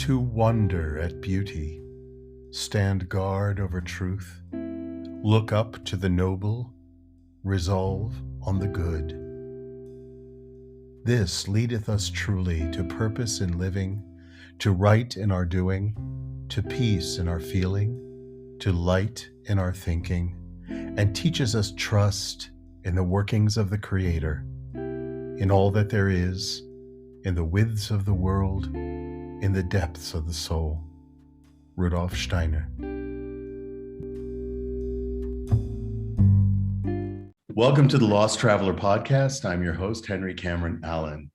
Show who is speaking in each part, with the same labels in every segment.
Speaker 1: To wonder at beauty, stand guard over truth, look up to the noble, resolve on the good. This leadeth us truly to purpose in living, to right in our doing, to peace in our feeling, to light in our thinking, and teaches us trust in the workings of the Creator, in all that there is, in the widths of the world, in the depths of the soul. Rudolf Steiner. Welcome to the Lost Traveler Podcast. I'm your host, Henry Cameron Allen.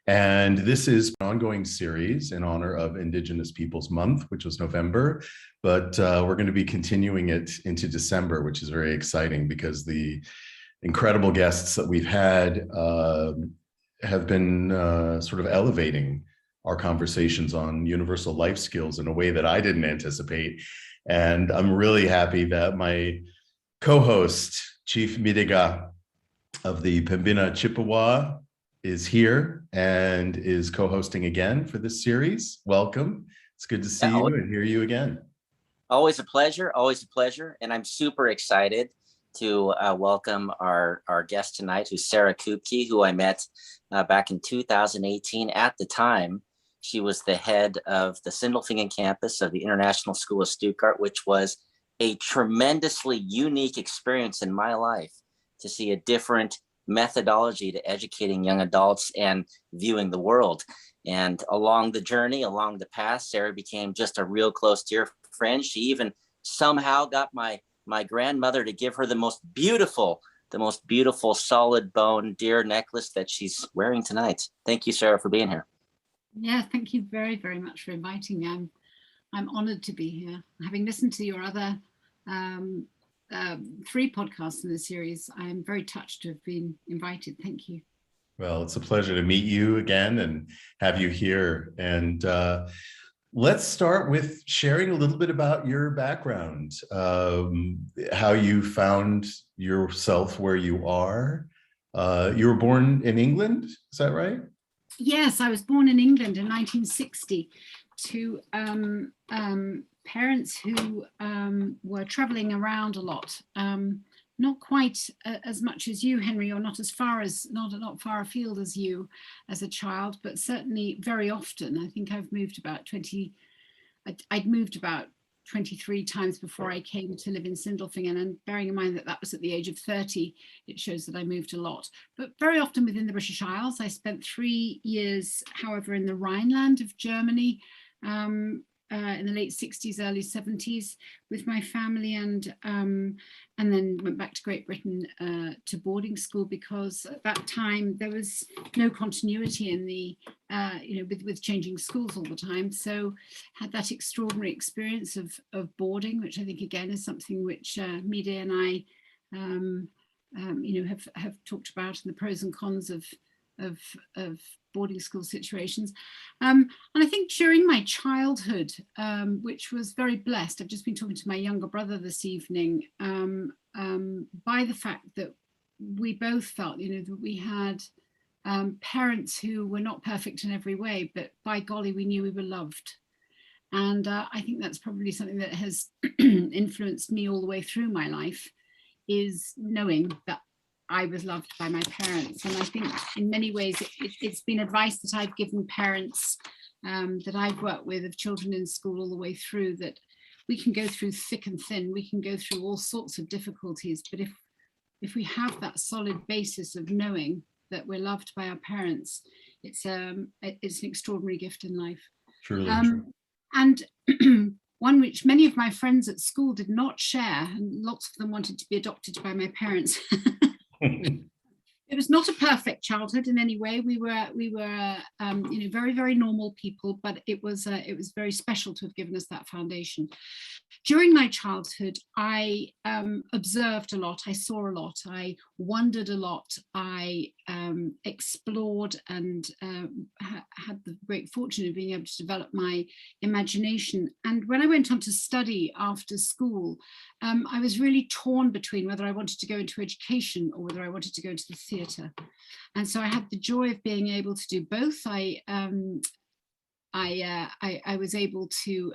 Speaker 1: And this is an ongoing series in honor of Indigenous Peoples Month, which was November. But we're going to be continuing it into December, which is very exciting because the incredible guests that we've had have been sort of elevating our conversations on universal life skills in a way that I didn't anticipate. And I'm really happy that my co-host, Chief Midegah of the Pembina Chippewa, is here and is co-hosting again for this series. Welcome. It's good to see you and hear you again.
Speaker 2: Always a pleasure, always a pleasure. And I'm super excited to welcome our guest tonight, who's Sarah Kupke, who I met back in 2018. At the time, she was the head of the Sindelfingen campus of the International School of Stuttgart, which was a tremendously unique experience in my life to see a different methodology to educating young adults and viewing the world. And along the journey, along the path, Sarah became just a real close dear friend. She even somehow got my grandmother to give her the most beautiful solid bone deer necklace that she's wearing tonight. Thank you, Sarah, for being here.
Speaker 3: Yeah, thank you very, very much for inviting me. I'm honored to be here. Having listened to your other 3 podcasts in the series, I am very touched to have been invited. Thank you.
Speaker 1: Well, it's a pleasure to meet you again and have you here. And let's start with sharing a little bit about your background, how you found yourself where you are. You were born in England, is that right?
Speaker 3: Yes, I was born in England in 1960 to parents who were traveling around a lot. Not quite as much as you, Henry, or not far afield as you as a child, but certainly very often. I think I'd moved about 23 times before I came to live in Sindelfingen, and bearing in mind that that was at the age of 30, it shows that I moved a lot, but very often within the British Isles. I spent 3 years, however, in the Rhineland of Germany, in the late 60s, early 70s with my family, and then went back to Great Britain to boarding school, because at that time there was no continuity in the, with changing schools all the time. So had that extraordinary experience of boarding, which I think again is something which Midegah and I, have talked about, and the pros and cons of boarding school situations. And I think during my childhood, which was very blessed, I've just been talking to my younger brother this evening, by the fact that we both felt, that we had parents who were not perfect in every way, but by golly, we knew we were loved. And I think that's probably something that has influenced me all the way through my life, is knowing that I was loved by my parents. And I think in many ways it's been advice that I've given parents that I've worked with of children in school all the way through, that we can go through thick and thin, we can go through all sorts of difficulties, but if we have that solid basis of knowing that we're loved by our parents, it's an extraordinary gift in life.
Speaker 1: Truly.
Speaker 3: And one which many of my friends at school did not share, and lots of them wanted to be adopted by my parents. It was not a perfect childhood in any way. We were very, very normal people, but it was very special to have given us that foundation. During my childhood, I observed a lot, I saw a lot, I wondered a lot, I explored, and had the great fortune of being able to develop my imagination. And when I went on to study after school, I was really torn between whether I wanted to go into education or whether I wanted to go into the theatre. And so I had the joy of being able to do both. I I was able to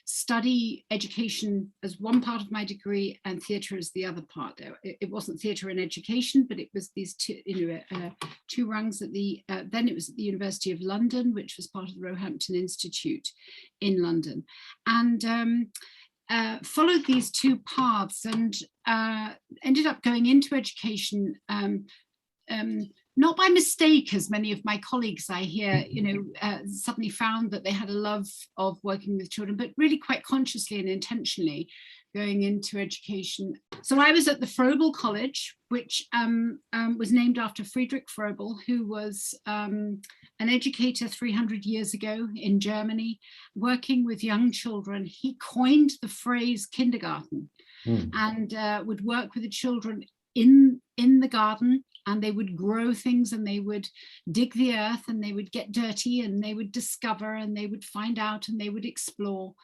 Speaker 3: study education as one part of my degree and theatre as the other part. It wasn't theatre and education, but it was these two, two rungs at the, then it was at the University of London, which was part of the Roehampton Institute in London. And followed these two paths and ended up going into education, not by mistake, as many of my colleagues I hear, suddenly found that they had a love of working with children, but really quite consciously and intentionally going into education. So I was at the Froebel College, which was named after Friedrich Froebel, who was an educator 300 years ago in Germany, working with young children. He coined the phrase kindergarten and would work with the children in the garden, and they would grow things and they would dig the earth and they would get dirty and they would discover and they would find out and they would explore.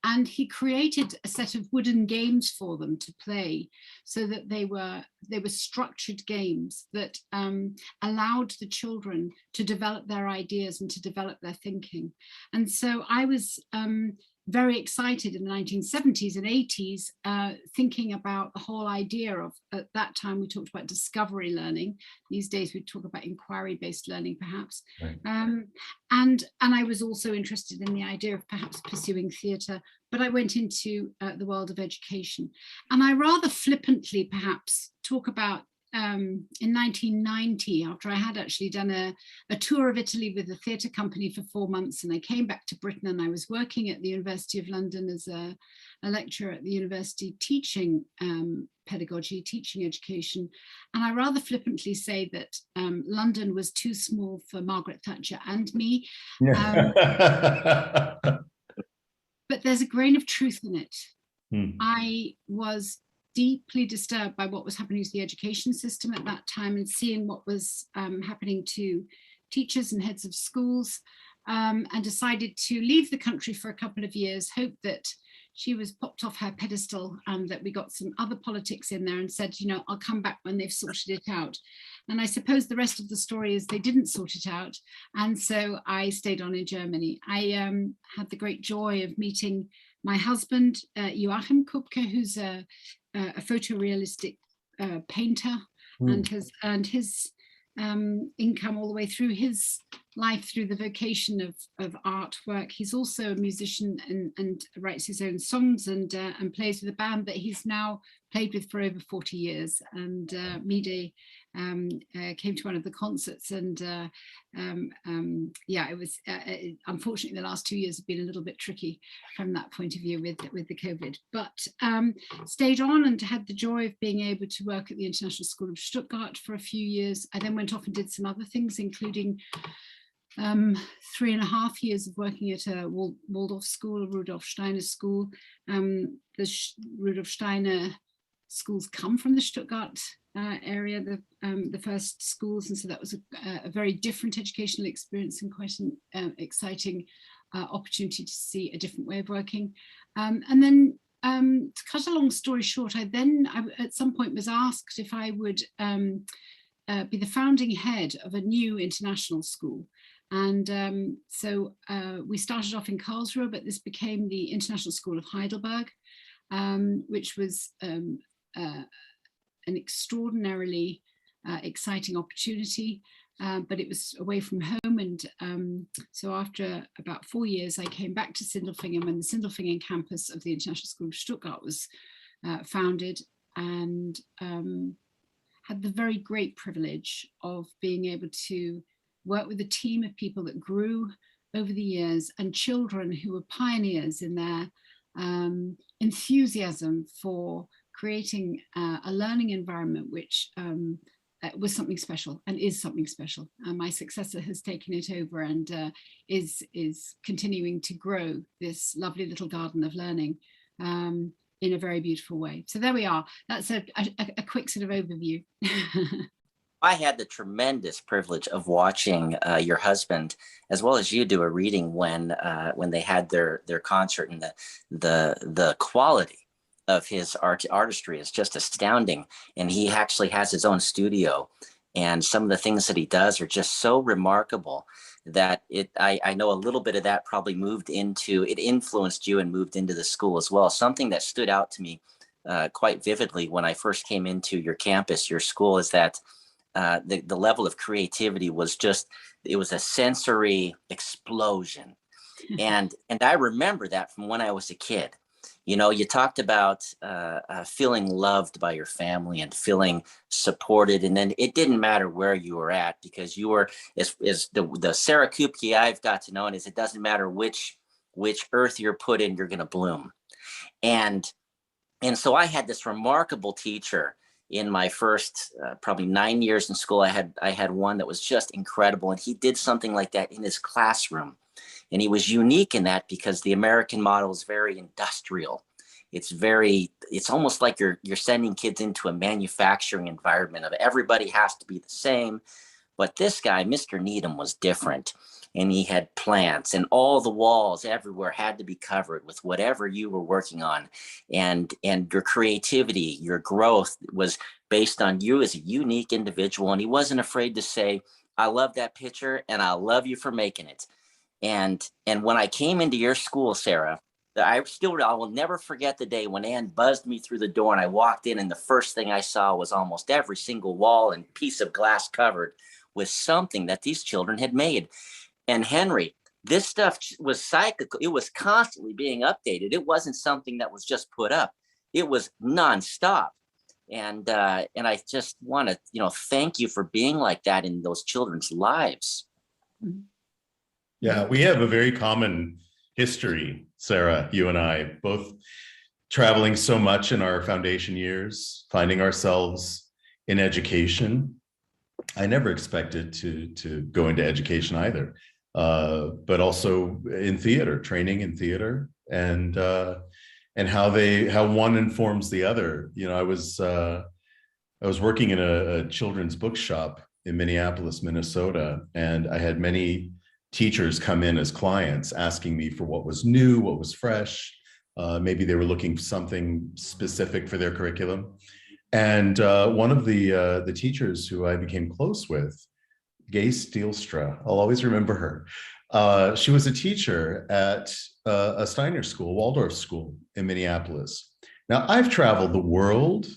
Speaker 3: And he created a set of wooden games for them to play, so that they were structured games that allowed the children to develop their ideas and to develop their thinking. And so I was very excited in the 1970s and 80s, thinking about the whole idea of, at that time we talked about discovery learning. These days we talk about inquiry-based learning, perhaps. Right. And I was also interested in the idea of perhaps pursuing theatre, but I went into the world of education. And I rather flippantly perhaps talk about in 1990, after I had actually done a tour of Italy with a theatre company for 4 months, and I came back to Britain, and I was working at the University of London as a lecturer at the university teaching pedagogy, teaching education. And I rather flippantly say that London was too small for Margaret Thatcher and me. But there's a grain of truth in it. I was deeply disturbed by what was happening to the education system at that time, and seeing what was happening to teachers and heads of schools, and decided to leave the country for a couple of years, hoped that she was popped off her pedestal and that we got some other politics in there, and said, I'll come back when they've sorted it out. And I suppose the rest of the story is they didn't sort it out. And so I stayed on in Germany. I had the great joy of meeting my husband, Joachim Kupke, who's a photorealistic painter, and has earned his income all the way through his life through the vocation of artwork. He's also a musician and writes his own songs and plays with a band that he's now played with for over 40 years. And Midegah came to one of the concerts, and it was unfortunately the last 2 years have been a little bit tricky from that point of view with the COVID, but stayed on and had the joy of being able to work at the International School of Stuttgart for a few years. I then went off and did some other things, including 3.5 years of working at a Waldorf school, a Rudolf Steiner school. The Rudolf Steiner schools come from the Stuttgart area, the first schools, and so that was a very different educational experience and quite an exciting opportunity to see a different way of working. And then to cut a long story short, I at some point was asked if I would be the founding head of a new international school. And so we started off in Karlsruhe, but this became the International School of Heidelberg, which was an extraordinarily exciting opportunity, but it was away from home. And so after about 4 years, I came back to Sindelfingen when the Sindelfingen campus of the International School of Stuttgart was founded, and had the very great privilege of being able to work with a team of people that grew over the years, and children who were pioneers in their enthusiasm for creating a learning environment which was something special and is something special. My successor has taken it over and is continuing to grow this lovely little garden of learning in a very beautiful way. So there we are. That's a quick sort of overview.
Speaker 2: I had the tremendous privilege of watching your husband, as well as you, do a reading when they had their concert, and the quality of his artistry is just astounding. And he actually has his own studio And some of the things that he does are just so remarkable that I know a little bit of that probably it influenced you and moved into the school as well. Something that stood out to me quite vividly when I first came into your campus, your school, is that the level of creativity was it was a sensory explosion. And I remember that from when I was a kid. You know, you talked about feeling loved by your family and feeling supported. And then it didn't matter where you were at, because you were, as the Sarah Kupke I've got to know, is it doesn't matter which earth you're put in, you're going to bloom. And so I had this remarkable teacher in my first probably 9 years in school. I had one that was just incredible. And he did something like that in his classroom. And he was unique in that because the American model is very industrial. It's almost like you're sending kids into a manufacturing environment of everybody has to be the same. But this guy, Mr. Needham, was different. And he had plants, and all the walls everywhere had to be covered with whatever you were working on. And your creativity, your growth was based on you as a unique individual. And he wasn't afraid to say, I love that picture and I love you for making it. And when I came into your school, Sarah, I will never forget the day when Ann buzzed me through the door and I walked in, and the first thing I saw was almost every single wall and piece of glass covered with something that these children had made. And Henry, this stuff was cyclical. It was constantly being updated. It wasn't something that was just put up. It was nonstop. And I just want to, thank you for being like that in those children's lives.
Speaker 1: Yeah, we have a very common history, Sarah, you and I, both traveling so much in our foundation years, finding ourselves in education. I never expected to go into education either, but also in theater, training in theater, and how one informs the other. You know, I was working in a children's bookshop in Minneapolis, Minnesota, and I had many teachers come in as clients asking me for what was new, what was fresh. Maybe they were looking for something specific for their curriculum. And one of the teachers who I became close with, Gay Steelstra, I'll always remember her. She was a teacher at a Steiner school, Waldorf school in Minneapolis. Now, I've traveled the world.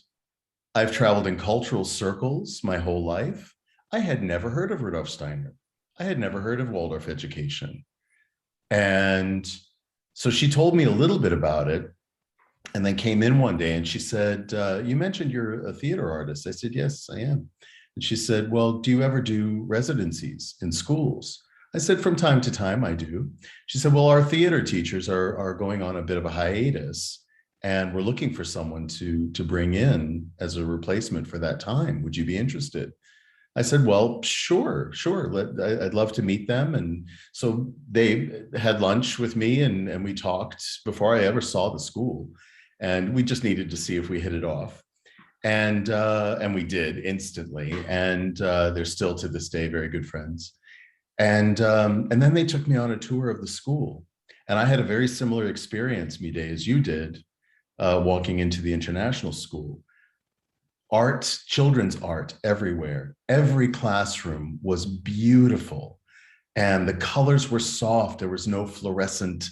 Speaker 1: I've traveled in cultural circles my whole life. I had never heard of Rudolf Steiner. I had never heard of Waldorf education. And so she told me a little bit about it, and then came in one day and she said, you mentioned you're a theater artist. I said, yes, I am. And she said, well, do you ever do residencies in schools? I said, from time to time, I do. She said, well, our theater teachers are going on a bit of a hiatus, and we're looking for someone to bring in as a replacement for that time. Would you be interested? I said, well, sure. I'd love to meet them. And so they had lunch with me, and we talked before I ever saw the school. And we just needed to see if we hit it off. And we did instantly. And they're still to this day very good friends. And then they took me on a tour of the school. And I had a very similar experience, Midegah, as you did, walking into the international school. Art, children's art everywhere. Every classroom was beautiful. And the colors were soft. There was no fluorescent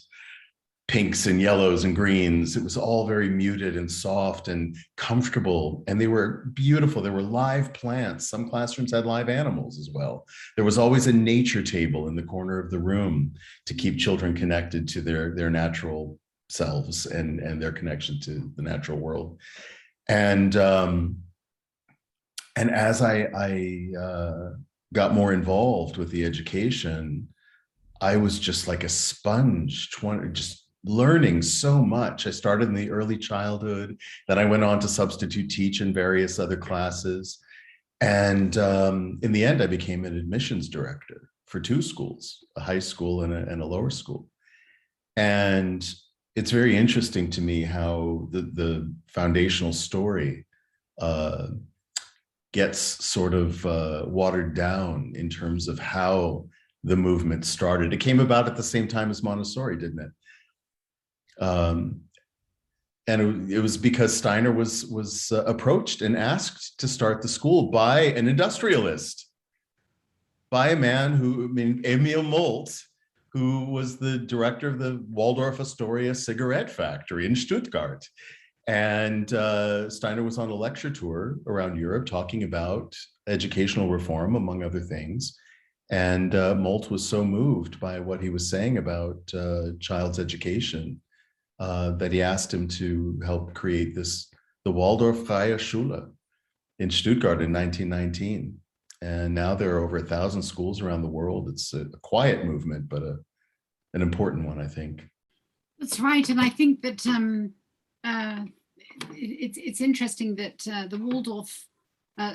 Speaker 1: pinks and yellows and greens. It was all very muted and soft and comfortable. And they were beautiful. There were live plants. Some classrooms had live animals as well. There was always a nature table in the corner of the room to keep children connected to their natural selves and their connection to the natural world. And as I got more involved with the education, I was just like a sponge, just learning so much. I started in the early childhood, then I went on to substitute teach in various other classes. And in the end, I became an admissions director for two schools, a high school and a lower school. And it's very interesting to me how the foundational story gets sort of watered down in terms of how the movement started. It came about at the same time as Montessori, didn't it? And it was because Steiner was approached and asked to start the school by an industrialist, by a man who, Emil Molt, who was the director of the Waldorf Astoria cigarette factory in Stuttgart. And Steiner was on a lecture tour around Europe talking about educational reform, among other things. And Molt was so moved by what he was saying about child's education that he asked him to help create the Waldorf Freie Schule in Stuttgart in 1919. And now there are over 1,000 schools around the world. It's a quiet movement, but an important one, I think.
Speaker 3: That's right. And I think that it's interesting that the Waldorf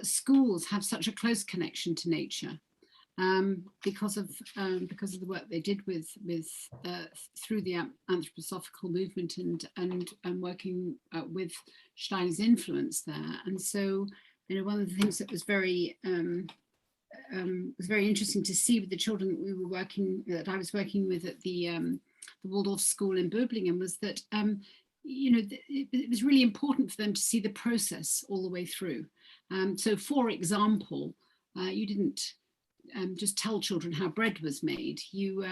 Speaker 3: schools have such a close connection to nature because of the work they did with through the anthroposophical movement and working with Steiner's influence there. And so, one of the things that was very interesting to see with the children that I was working with at the Waldorf school in Böblingen was that it was really important for them to see the process all the way through. So, for example, you didn't just tell children how bread was made. You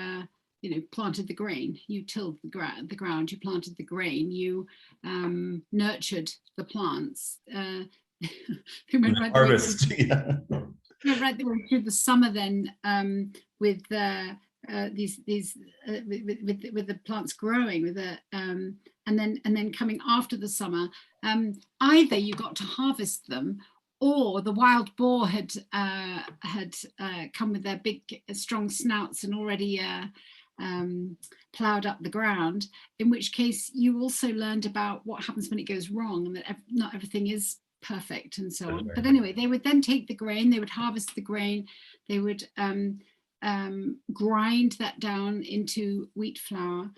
Speaker 3: planted the grain, you tilled the ground, you planted the grain, you nurtured the plants.
Speaker 1: Harvest, yeah.
Speaker 3: Right the way through the summer then with the plants growing and then coming after the summer, either you got to harvest them or the wild boar had come with their big strong snouts and already ploughed up the ground, in which case you also learned about what happens when it goes wrong and that not everything is perfect and so on. But anyway, they would then take the grain, they would harvest the grain, they would grind that down into wheat flour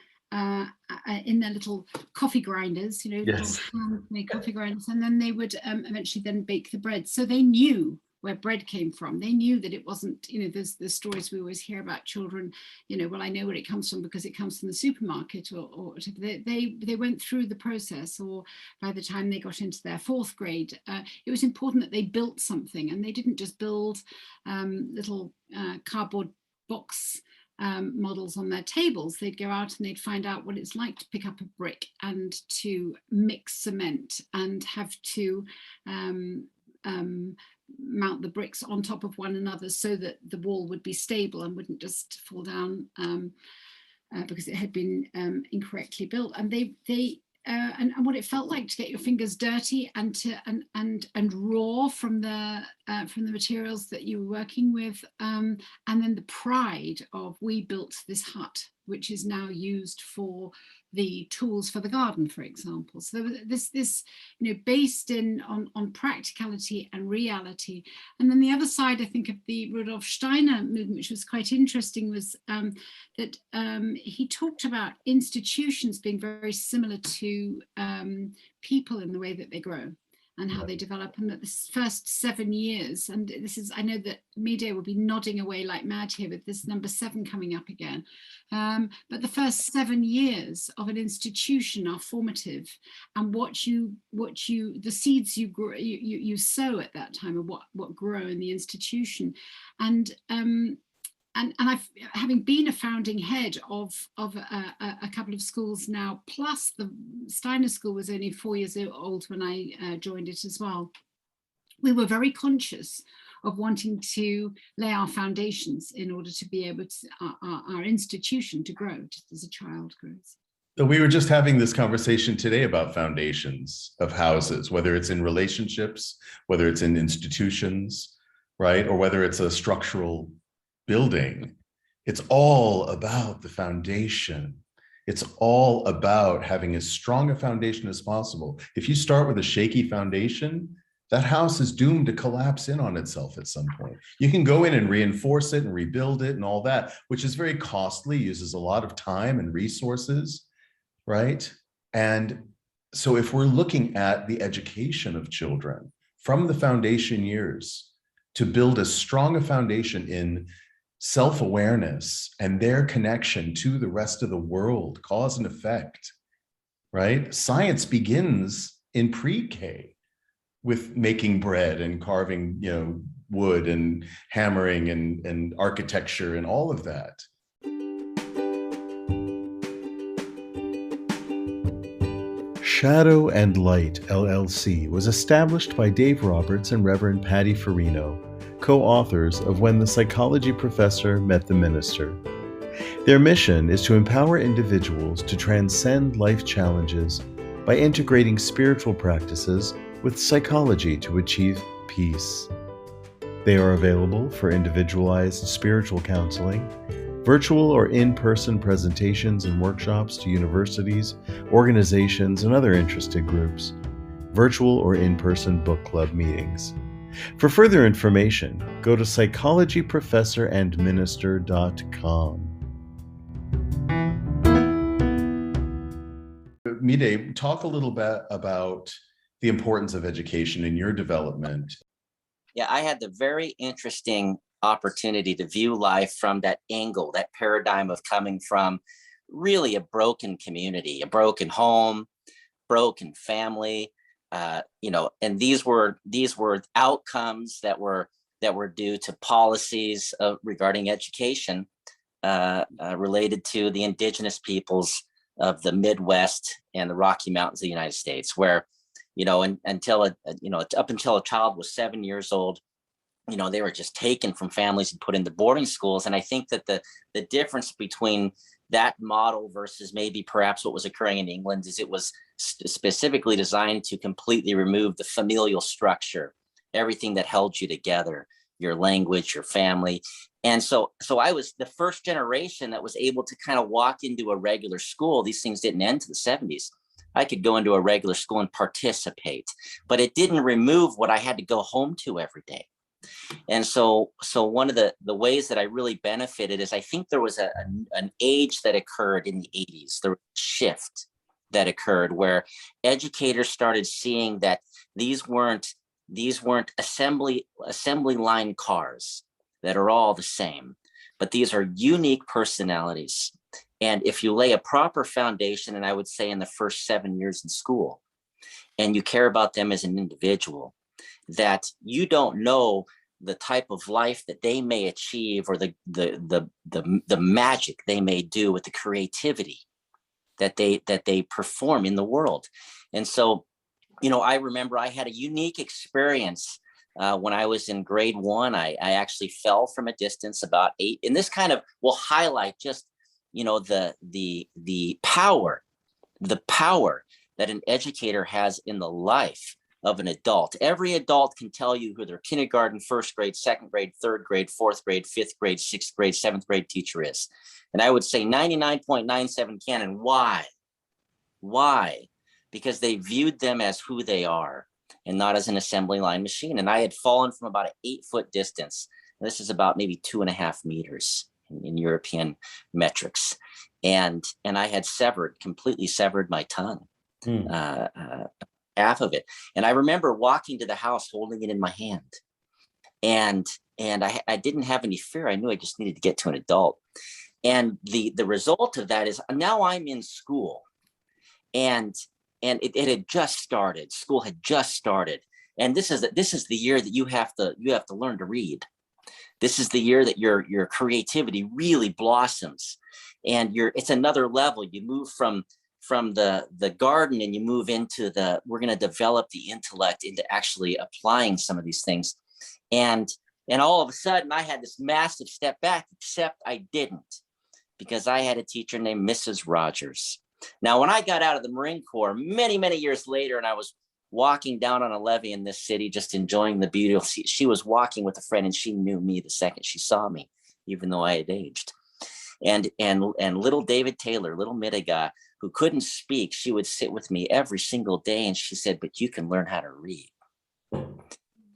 Speaker 3: in their little coffee grinders,
Speaker 1: Yes.
Speaker 3: little handmade coffee grinders, and then they would eventually then bake the bread. So they knew where bread came from. They knew that it wasn't, there's the stories we always hear about children, well, I know where it comes from because it comes from the supermarket or they went through the process, or by the time they got into their fourth grade, it was important that they built something, and they didn't just build little cardboard box models on their tables. They'd go out and they'd find out what it's like to pick up a brick and to mix cement and have to mount the bricks on top of one another so that the wall would be stable and wouldn't just fall down because it had been incorrectly built. And and what it felt like to get your fingers dirty and raw from the materials that you were working with, and then the pride of, we built this hut which is now used for the tools for the garden, for example. So there was this based on practicality and reality. And then the other side, I think, of the Rudolf Steiner movement, which was quite interesting, was that he talked about institutions being very similar to people in the way that they grow and how they develop, and that this first 7 years, and this is, I know that Midegah will be nodding away like mad here with this number 7 coming up again, but the first 7 years of an institution are formative, and the seeds you grow, you sow at that time, are what grow in the institution. And I've, having been a founding head of a couple of schools now, plus the Steiner School was only 4 years old when I joined it as well, we were very conscious of wanting to lay our foundations in order to be able to, our institution to grow just as a child grows.
Speaker 1: So we were just having this conversation today about foundations of houses, whether it's in relationships, whether it's in institutions, right? Or whether it's a structural building. It's all about the foundation. It's all about having as strong a foundation as possible. If you start with a shaky foundation, that house is doomed to collapse in on itself at some point. You can go in and reinforce it and rebuild it and all that, which is very costly, uses a lot of time and resources, right? And so if we're looking at the education of children from the foundation years to build as strong a foundation in self-awareness and their connection to the rest of the world, cause and effect, right? Science begins in pre-K with making bread and carving, wood and hammering and architecture and all of that. Shadow and Light, LLC was established by Dave Roberts and Reverend Patty Farino, co-authors of When the Psychology Professor Met the Minister. Their mission is to empower individuals to transcend life challenges by integrating spiritual practices with psychology to achieve peace. They are available for individualized spiritual counseling, virtual or in-person presentations and workshops to universities, organizations, and other interested groups, virtual or in-person book club meetings. For further information, go to psychologyprofessorandminister.com. Midegah, talk a little bit about the importance of education in your development.
Speaker 2: Yeah, I had the very interesting opportunity to view life from that angle, that paradigm of coming from really a broken community, a broken home, broken family, and these were outcomes that were due to policies regarding education related to the indigenous peoples of the Midwest and the Rocky Mountains of the United States, where, up until a child was 7 years old, they were just taken from families and put into boarding schools. And I think that the difference between that model versus maybe perhaps what was occurring in England is it was specifically designed to completely remove the familial structure, everything that held you together, your language, your family. And so I was the first generation that was able to kind of walk into a regular school. These things didn't end to the 70s. I could go into a regular school and participate, but it didn't remove what I had to go home to every day. And so one of the ways that I really benefited is I think there was an age that occurred in the 80s, the shift that occurred where educators started seeing that these weren't assembly line cars that are all the same, but these are unique personalities. And if you lay a proper foundation, and I would say in the first 7 years in school, and you care about them as an individual, that you don't know the type of life that they may achieve or the magic they may do with the creativity that they perform in the world. And so, I remember I had a unique experience when I was in grade 1. I actually fell from a distance about 8, and this kind of will highlight just the power that an educator has in the life of an adult. Every adult can tell you who their kindergarten, first grade, second grade, third grade, fourth grade, fifth grade, sixth grade, seventh grade teacher is. And I would say 99.97 can. And why? Why? Because they viewed them as who they are and not as an assembly line machine. And I had fallen from about an 8-foot distance. And this is about maybe 2.5 meters in European metrics. And I had completely severed my tongue. Half of it. And I remember walking to the house holding it in my hand. And I didn't have any fear. I knew I just needed to get to an adult. And the result of that is now I'm in school. And it had just started. School had just started. And this is the year that you have to learn to read. This is the year that your creativity really blossoms. And it's another level. You move from the garden and you move into we're going to develop the intellect into actually applying some of these things. And all of a sudden I had this massive step back, except I didn't, because I had a teacher named Mrs. Rogers. Now, when I got out of the Marine Corps many, many years later, and I was walking down on a levee in this city, just enjoying the beauty of, she was walking with a friend and she knew me the second she saw me, even though I had aged. And little David Taylor, little Midegah, who couldn't speak, she would sit with me every single day. And she said, but you can learn how to read.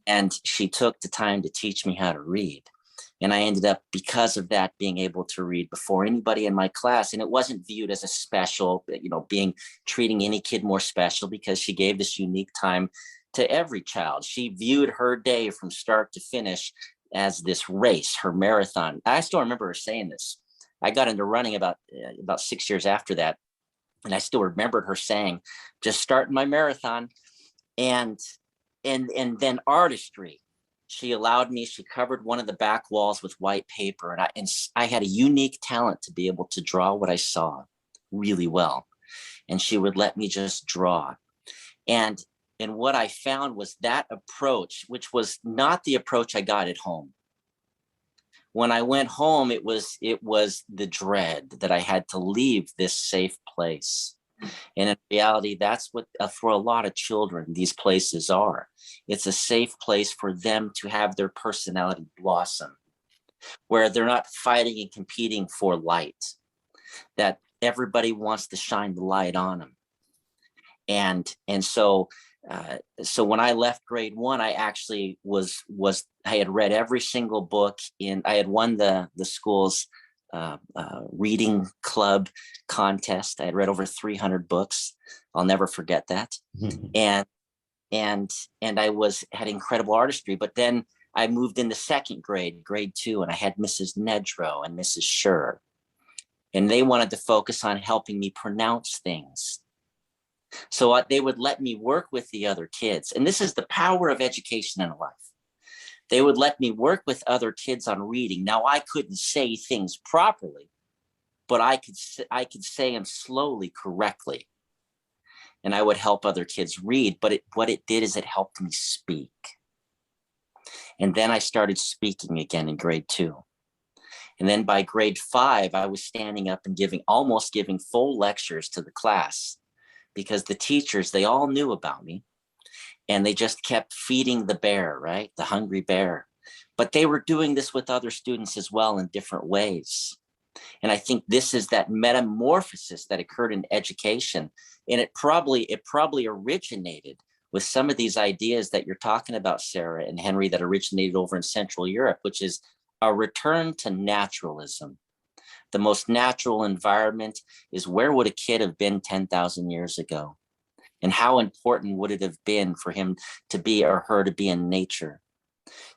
Speaker 2: And she took the time to teach me how to read. And I ended up, because of that, being able to read before anybody in my class. And it wasn't viewed as a special, treating any kid more special, because she gave this unique time to every child. She viewed her day from start to finish as this race, her marathon. I still remember her saying this. I got into running about 6 years after that. And I still remembered her saying, just starting my marathon. And then artistry. She allowed me, she covered one of the back walls with white paper. And I had a unique talent to be able to draw what I saw really well. And she would let me just draw. And what I found was that approach, which was not the approach I got at home. When I went home, it was the dread that I had to leave this safe place. And in reality, that's what for a lot of children, these places are. It's a safe place for them to have their personality blossom, where they're not fighting and competing for light, that everybody wants to shine the light on them. And so when I left grade 1, I actually I had read every single book I had won the school's reading club contest. I had read over 300 books. I'll never forget that. And I had incredible artistry. But then I moved into second grade, grade 2, and I had Mrs. Nedrow and Mrs. Schur. And they wanted to focus on helping me pronounce things. So they would let me work with the other kids. And this is the power of education in life. They would let me work with other kids on reading. Now, I couldn't say things properly, but I could say them slowly, correctly. And I would help other kids read. But what it did is it helped me speak. And then I started speaking again in grade 2. And then by grade 5, I was standing up and almost giving full lectures to the class, because the teachers, they all knew about me. And they just kept feeding the bear, right? The hungry bear. But they were doing this with other students as well in different ways. And I think this is that metamorphosis that occurred in education. And it probably originated with some of these ideas that you're talking about, Sarah and Henry, that originated over in Central Europe, which is a return to naturalism. The most natural environment is, where would a kid have been 10,000 years ago? And how important would it have been for him to be, or her to be, in nature,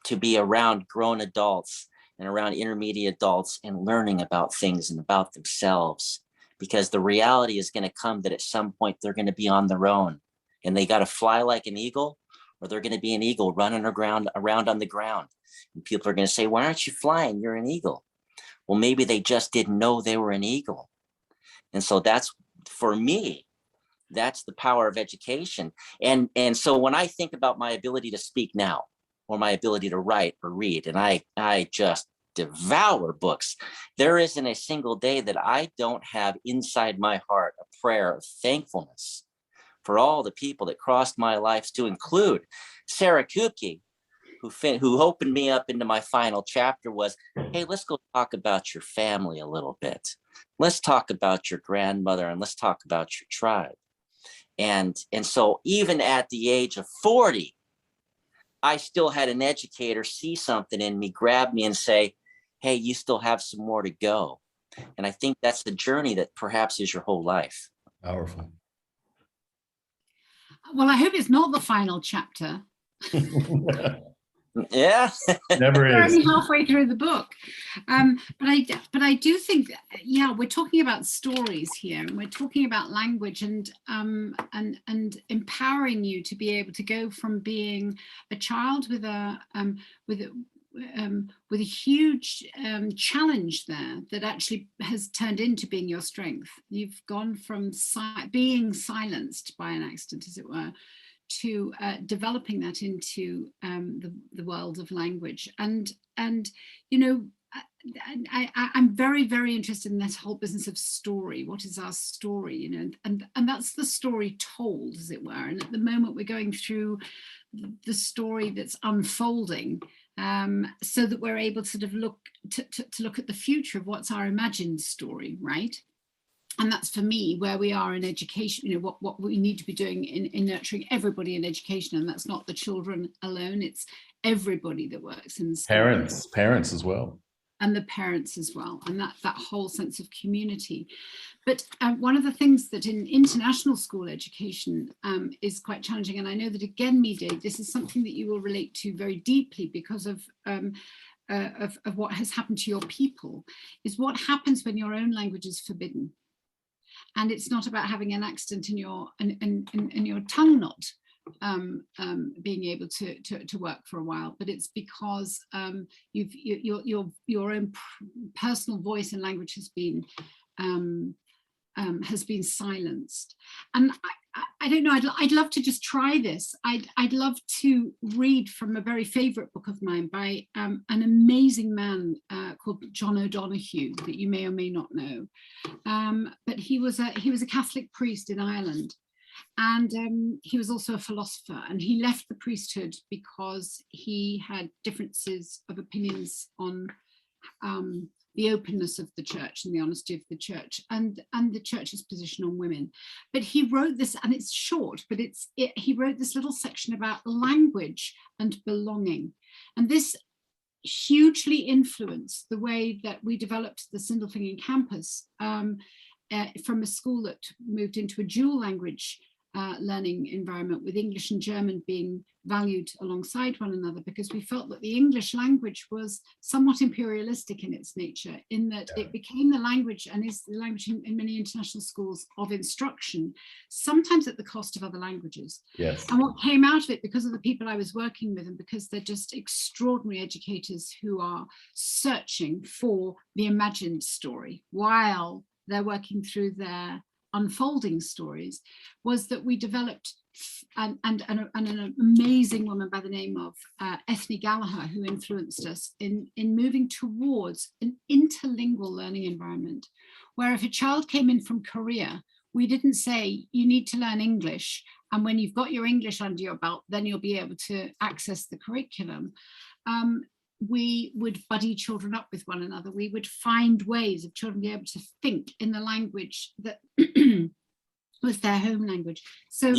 Speaker 2: to be around grown adults and around intermediate adults and learning about things and about themselves? Because the reality is going to come that at some point they're going to be on their own, and they got to fly like an eagle, or they're going to be an eagle running around on the ground. And people are going to say, why aren't you flying? You're an eagle. Well, maybe they just didn't know they were an eagle. And so that's, for me, that's the power of education. And so when I think about my ability to speak now, or my ability to write or read, and I just devour books, there isn't a single day that I don't have inside my heart a prayer of thankfulness for all the people that crossed my life, to include Sarah Kupke, who opened me up into my final chapter. Was, hey, let's go talk about your family a little bit. Let's talk about your grandmother, and let's talk about your tribe. And so even at the age of 40, I still had an educator see something in me, grab me and say, hey, you still have some more to go. And I think that's the journey that perhaps is your whole life.
Speaker 1: Powerful.
Speaker 3: Well, I hope it's not the final chapter.
Speaker 2: Yeah.
Speaker 1: Never is.
Speaker 3: We're only halfway through the book. But I do think, yeah, we're talking about stories here, and we're talking about language, and empowering you to be able to go from being a child with a huge challenge there that actually has turned into being your strength. You've gone from being silenced by an accident, as it were, to developing that into the world of language. And you know, I'm very, very interested in this whole business of story. What is our story? You know, and that's the story told, as it were. And at the moment, we're going through the story that's unfolding, so that we're able to sort of look at the future of what's our imagined story, right? And that's, for me, where we are in education, you know, what we need to be doing in nurturing everybody in education. And that's not the children alone, it's everybody that works in schools.
Speaker 1: Parents as well.
Speaker 3: And the parents as well. And that whole sense of community. But one of the things that in international school education is quite challenging, and I know that, again, Midegah, this is something that you will relate to very deeply because of what has happened to your people, is what happens when your own language is forbidden. And it's not about having an accident in your tongue not being able to work for a while, but it's because your own personal voice and language has been silenced. And I don't know, I'd love to just try this. I'd love to read from a very favorite book of mine by an amazing man called John O'Donoghue, that you may or may not know. But he was a Catholic priest in Ireland, and he was also a philosopher, and he left the priesthood because he had differences of opinions on the openness of the church and the honesty of the church and the church's position on women. But he wrote this, and it's short, but he wrote this little section about language and belonging. And this hugely influenced the way that we developed the Sindelfingen campus from a school that moved into a dual language learning environment, with English and German being valued alongside one another, because we felt that the English language was somewhat imperialistic in its nature, in that it became the language, and is the language in many international schools, of instruction, sometimes at the cost of other languages.
Speaker 1: Yes.
Speaker 3: And what came out of it, because of the people I was working with, and because they're just extraordinary educators who are searching for the imagined story while they're working through their unfolding stories, was that we developed and an amazing woman by the name of Ethne Gallagher, who influenced us in moving towards an interlingual learning environment, where if a child came in from Korea, we didn't say you need to learn English, and when you've got your English under your belt, then you'll be able to access the curriculum. We would buddy children up with one another. We would find ways of children being able to think in the language that was their home language. So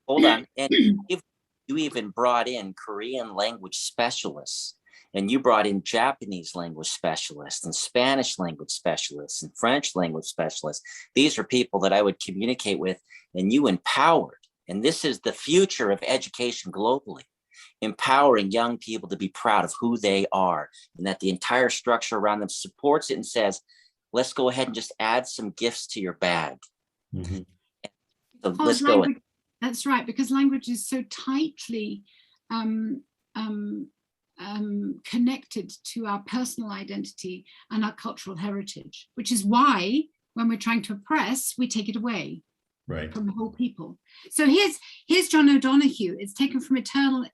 Speaker 2: hold on, and you even brought in Korean language specialists, and you brought in Japanese language specialists and Spanish language specialists and French language specialists. These are people that I would communicate with, and you empowered. And this is the future of education globally. Empowering young people to be proud of who they are, and that the entire structure around them supports it and says, let's go ahead and just add some gifts to your bag.
Speaker 1: Mm-hmm.
Speaker 2: So let's go.
Speaker 3: That's right, because language is so tightly connected to our personal identity and our cultural heritage, which is why when we're trying to oppress, we take it away. Right. From the whole people. So here's John O'Donoghue. It's taken from Eternal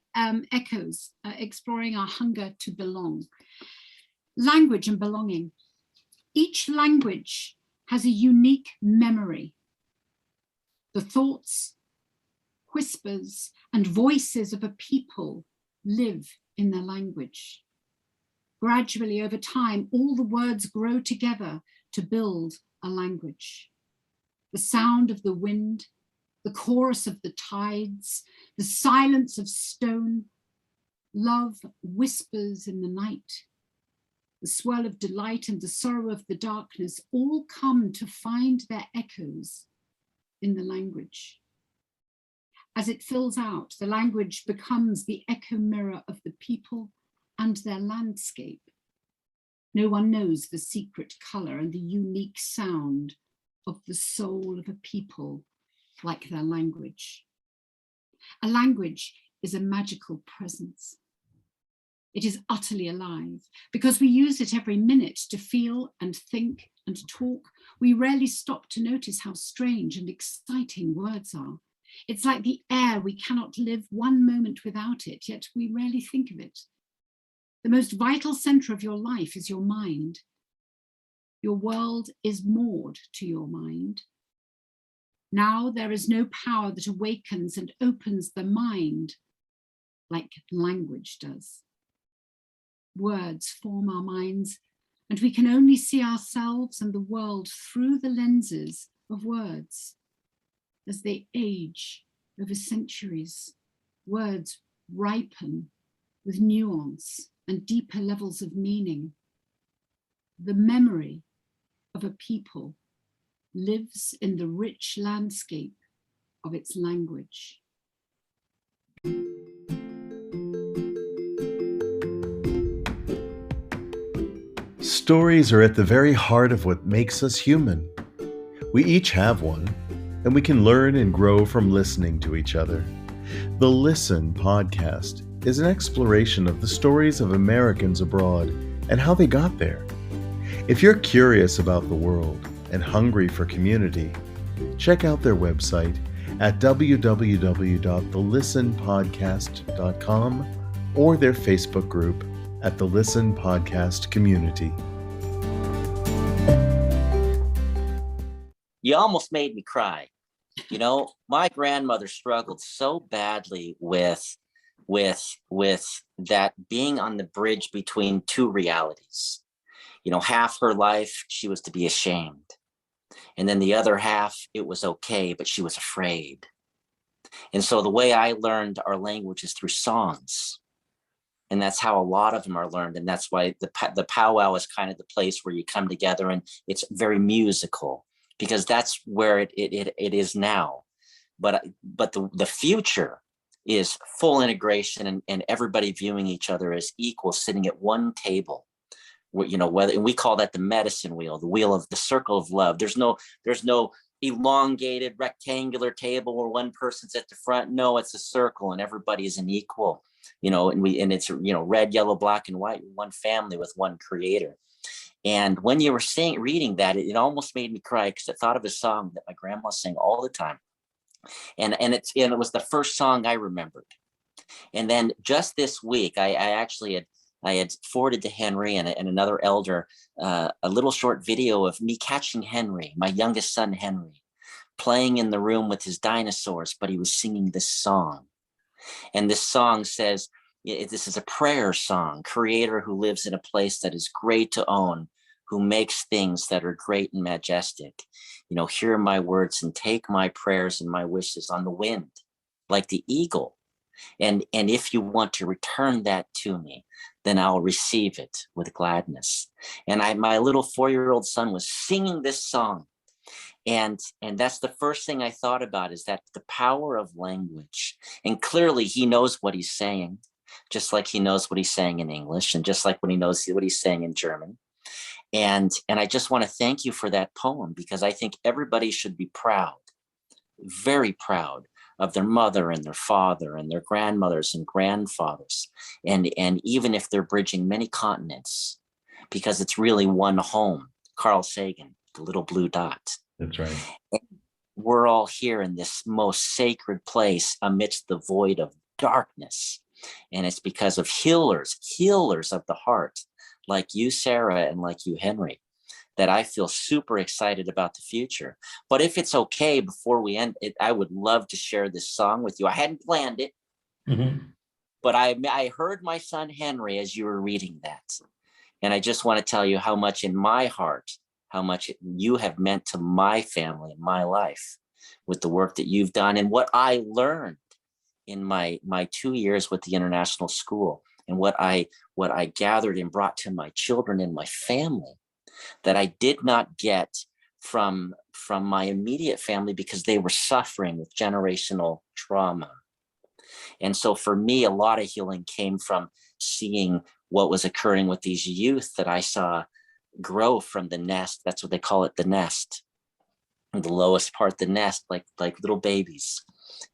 Speaker 3: Echoes, exploring our hunger to belong. Language and belonging. Each language has a unique memory. The thoughts, whispers, and voices of a people live in their language. Gradually, over time, all the words grow together to build a language. The sound of the wind, the chorus of the tides, the silence of stone, love whispers in the night, the swell of delight and the sorrow of the darkness all come to find their echoes in the language. As it fills out, the language becomes the echo mirror of the people and their landscape. No one knows the secret color and the unique sound of the soul of a people like their language. A language is a magical presence. It is utterly alive because we use it every minute to feel and think and talk. We rarely stop to notice how strange and exciting words are. It's like the air, we cannot live one moment without it, yet we rarely think of it. The most vital center of your life is your mind. Your world is moored to your mind. Now there is no power that awakens and opens the mind like language does. Words form our minds, and we can only see ourselves and the world through the lenses of words. As they age over centuries, words ripen with nuance and deeper levels of meaning. The memory of a people lives in the rich landscape of its language.
Speaker 1: Stories are at the very heart of what makes us human. We each have one, and we can learn and grow from listening to each other. The Listen podcast is an exploration of the stories of Americans abroad and how they got there. If you're curious about the world and hungry for community, check out their website at www.thelistenpodcast.com or their Facebook group at the Listen Podcast Community.
Speaker 2: You almost made me cry. You know, my grandmother struggled so badly with that being on the bridge between two realities. You know, half her life she was to be ashamed. And then the other half, it was okay, but she was afraid. And so the way I learned our language is through songs. And that's how a lot of them are learned. And that's why the powwow is kind of the place where you come together, and it's very musical, because that's where it is now. But the future is full integration and everybody viewing each other as equal, sitting at one table. You know, whether, and we call that the medicine wheel, the wheel of the circle of love. There's no elongated rectangular table where one person's at the front. No, it's a circle and everybody is an equal, you know, and it's, you know, red, yellow, black, and white, one family with one creator. And when you were reading that, it almost made me cry, because I thought of a song that my grandma sang all the time. And it was the first song I remembered. And then just this week, I had forwarded to Henry and another elder a little short video of me catching Henry, my youngest son, Henry, playing in the room with his dinosaurs, but he was singing this song. And this song says, this is a prayer song, Creator who lives in a place that is great to own, who makes things that are great and majestic. You know, hear my words and take my prayers and my wishes on the wind, like the eagle. And if you want to return that to me, then I'll receive it with gladness. And my little 4-year-old son was singing this song. And that's the first thing I thought about, is that the power of language. And clearly he knows what he's saying, just like he knows what he's saying in English, and just like when he knows what he's saying in German. And I just want to thank you for that poem, because I think everybody should be proud, very proud of their mother and their father and their grandmothers and grandfathers. And even if they're bridging many continents, because it's really one home. Carl Sagan, the little blue dot.
Speaker 1: That's right.
Speaker 2: And we're all here in this most sacred place amidst the void of darkness. And it's because of healers of the heart, like you, Sarah, and like you, Henry, that I feel super excited about the future. But if it's okay, before we end it, I would love to share this song with you. I hadn't planned it, but I heard my son Henry as you were reading that. And I just want to tell you how much in my heart, how much you have meant to my family and my life with the work that you've done, and what I learned in my 2 years with the international school, and what I gathered and brought to my children and my family, that I did not get from my immediate family, because they were suffering with generational trauma. And so for me, a lot of healing came from seeing what was occurring with these youth that I saw grow from the nest. That's what they call it, the nest, the lowest part, the nest, like little babies.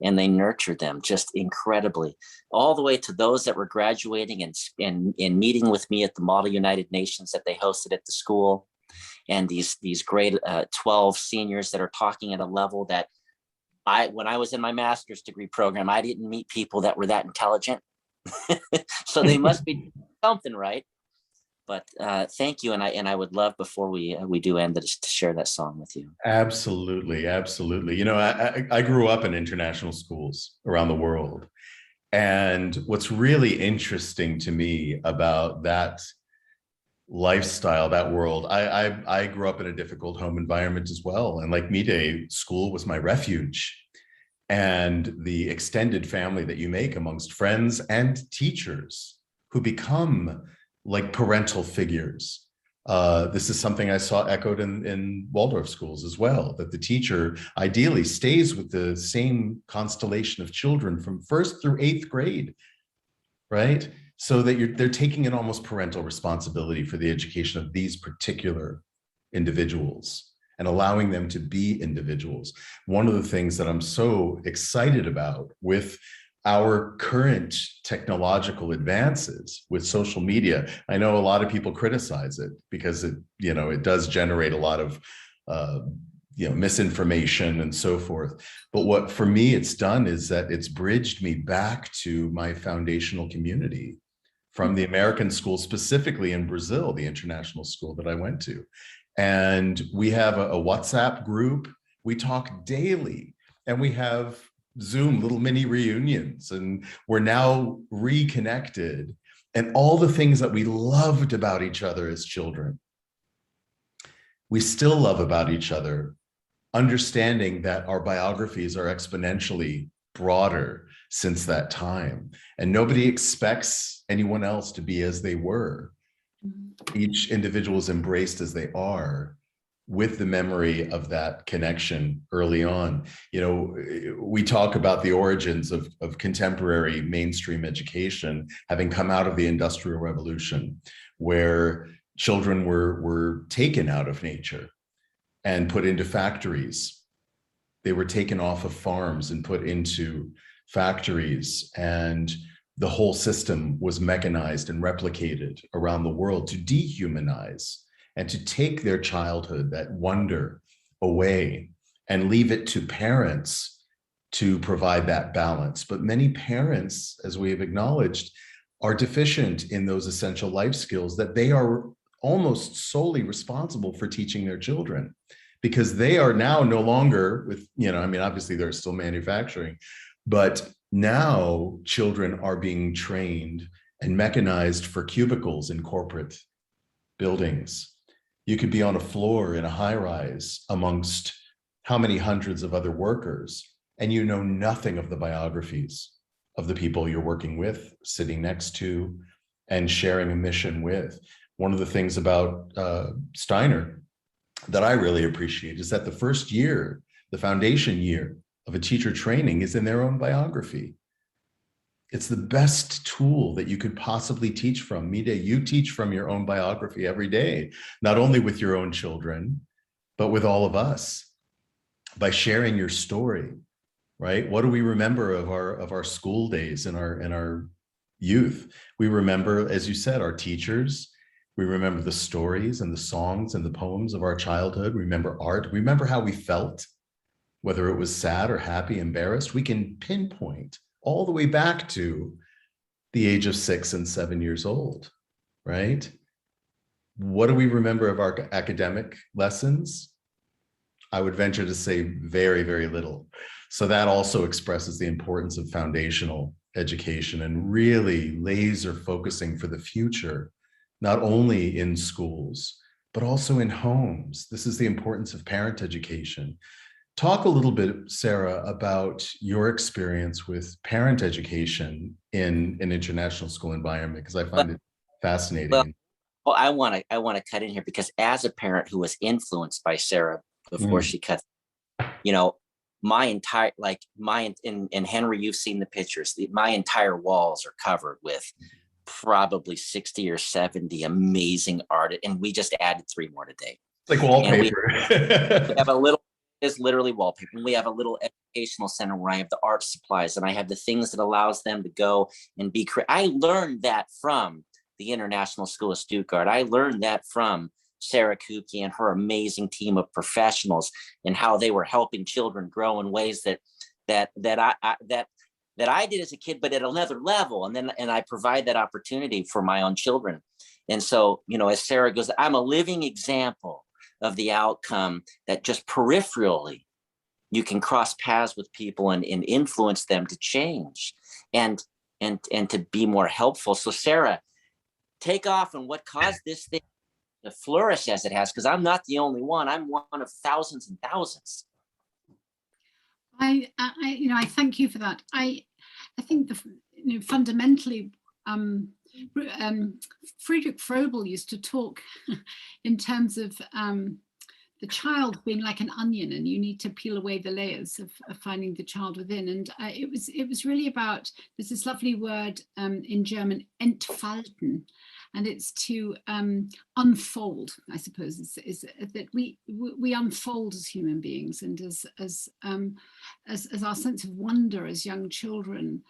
Speaker 2: And they nurtured them just incredibly, all the way to those that were graduating and meeting with me at the Model United Nations that they hosted at the school. And these grade 12 seniors that are talking at a level that when I was in my master's degree program, I didn't meet people that were that intelligent. So they must be something, right? But thank you. And I would love, before we do end this, to share that song with you.
Speaker 1: Absolutely. Absolutely. You know, I grew up in international schools around the world. And what's really interesting to me about that lifestyle, that world, I grew up in a difficult home environment as well. And like Midegah, school was my refuge. And the extended family that you make amongst friends and teachers who become like parental figures. This is something I saw echoed in Waldorf schools as well, that the teacher ideally stays with the same constellation of children from 1st through 8th grade, right? So that they're taking an almost parental responsibility for the education of these particular individuals. and allowing them to be individuals. One of the things that I'm so excited about with our current technological advances with social media, I know a lot of people criticize it because it does generate a lot of misinformation and so forth. But what for me it's done is that it's bridged me back to my foundational community from the American school, specifically in Brazil, the international school that I went to. And we have a WhatsApp group. We talk daily, and we have Zoom little mini reunions, and we're now reconnected, and all the things that we loved about each other as children, we still love about each other, understanding that our biographies are exponentially broader since that time, and nobody expects anyone else to be as they were. Each individual is embraced as they are, with the memory of that connection early on. We talk about the origins of contemporary mainstream education having come out of the Industrial Revolution, where children were taken out of nature and put into factories. They were taken off of farms and put into factories, and the whole system was mechanized and replicated around the world to dehumanize and to take their childhood, that wonder, away and leave it to parents to provide that balance. But many parents, as we have acknowledged, are deficient in those essential life skills that they are almost solely responsible for teaching their children, because they are now no longer with, obviously they're still manufacturing, but now children are being trained and mechanized for cubicles in corporate buildings. You could be on a floor in a high-rise amongst how many hundreds of other workers, and you know nothing of the biographies of the people you're working with, sitting next to, and sharing a mission with. One of the things about Steiner that I really appreciate is that the first year, the foundation year of a teacher training, is in their own biography. It's the best tool that you could possibly teach from. Midegah, you teach from your own biography every day, not only with your own children, but with all of us, by sharing your story, right? What do we remember of our school days and our youth? We remember, as you said, our teachers. We remember the stories and the songs and the poems of our childhood. We remember art. We remember how we felt, whether it was sad or happy, embarrassed. We can pinpoint all the way back to the age of 6 and 7 years old, right? What do we remember of our academic lessons? I would venture to say very, very little. So that also expresses the importance of foundational education and really laser focusing for the future, not only in schools, but also in homes. This is the importance of parent education. Talk a little bit, Sarah, about your experience with parent education in an international school environment, because I find it fascinating.
Speaker 2: Well, I want to cut in here, because as a parent who was influenced by Sarah before she cut, my entire, and Henry, you've seen the pictures. My entire walls are covered with probably 60 or 70 amazing art, and we just added 3 more today.
Speaker 1: Like wallpaper.
Speaker 2: We have a little. Is literally wallpaper. And we have a little educational center where I have the art supplies, and I have the things that allows them to go and be creative. I learned that from the International School of Stuttgart. I learned that from Sarah Kupke and her amazing team of professionals, and how they were helping children grow in ways that I did as a kid, but at another level. And I provide that opportunity for my own children. And so, as Sarah goes, I'm a living example of the outcome, that just peripherally you can cross paths with people and influence them to change and to be more helpful. So Sarah, take off on what caused this thing to flourish as it has, because I'm not the only one. I'm one of thousands and thousands.
Speaker 3: I thank you for that. I think fundamentally, Friedrich Froebel used to talk in terms of the child being like an onion, and you need to peel away the layers of finding the child within. And it was really about, there's this lovely word in German, entfalten, and it's to unfold, I suppose, is that we unfold as human beings, and as our sense of wonder as young children,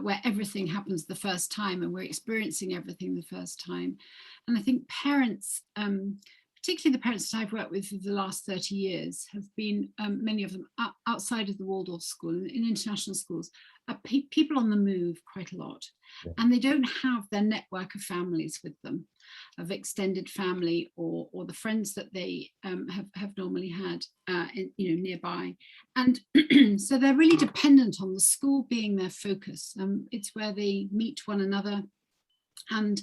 Speaker 3: where everything happens the first time and we're experiencing everything the first time. And I think parents, particularly the parents that I've worked with for the last 30 years, have been, many of them outside of the Waldorf school, in international schools, are people on the move quite a lot. Yeah. And they don't have their network of families with them, of extended family or the friends that they have normally had nearby. And so they're really dependent on the school being their focus. It's where they meet one another and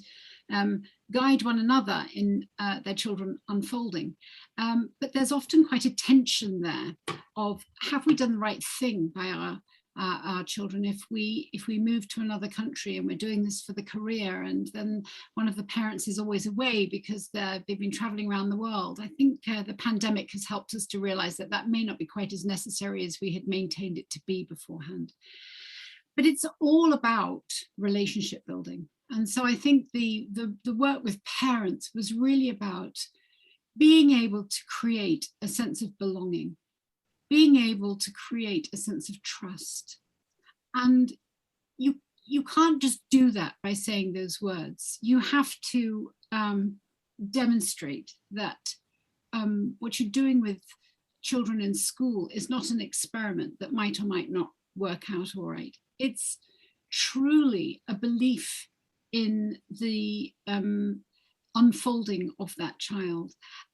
Speaker 3: guide one another in their children unfolding. But there's often quite a tension there of, have we done the right thing by our children if we move to another country and we're doing this for the career, and then one of the parents is always away because they've been traveling around the world. I think the pandemic has helped us to realize that that may not be quite as necessary as we had maintained it to be beforehand. But it's all about relationship building. And so I think the work with parents was really about being able to create a sense of belonging, being able to create a sense of trust. And you can't just do that by saying those words. You have to demonstrate that what you're doing with children in school is not an experiment that might or might not work out all right. It's truly a belief in the unfolding of that child.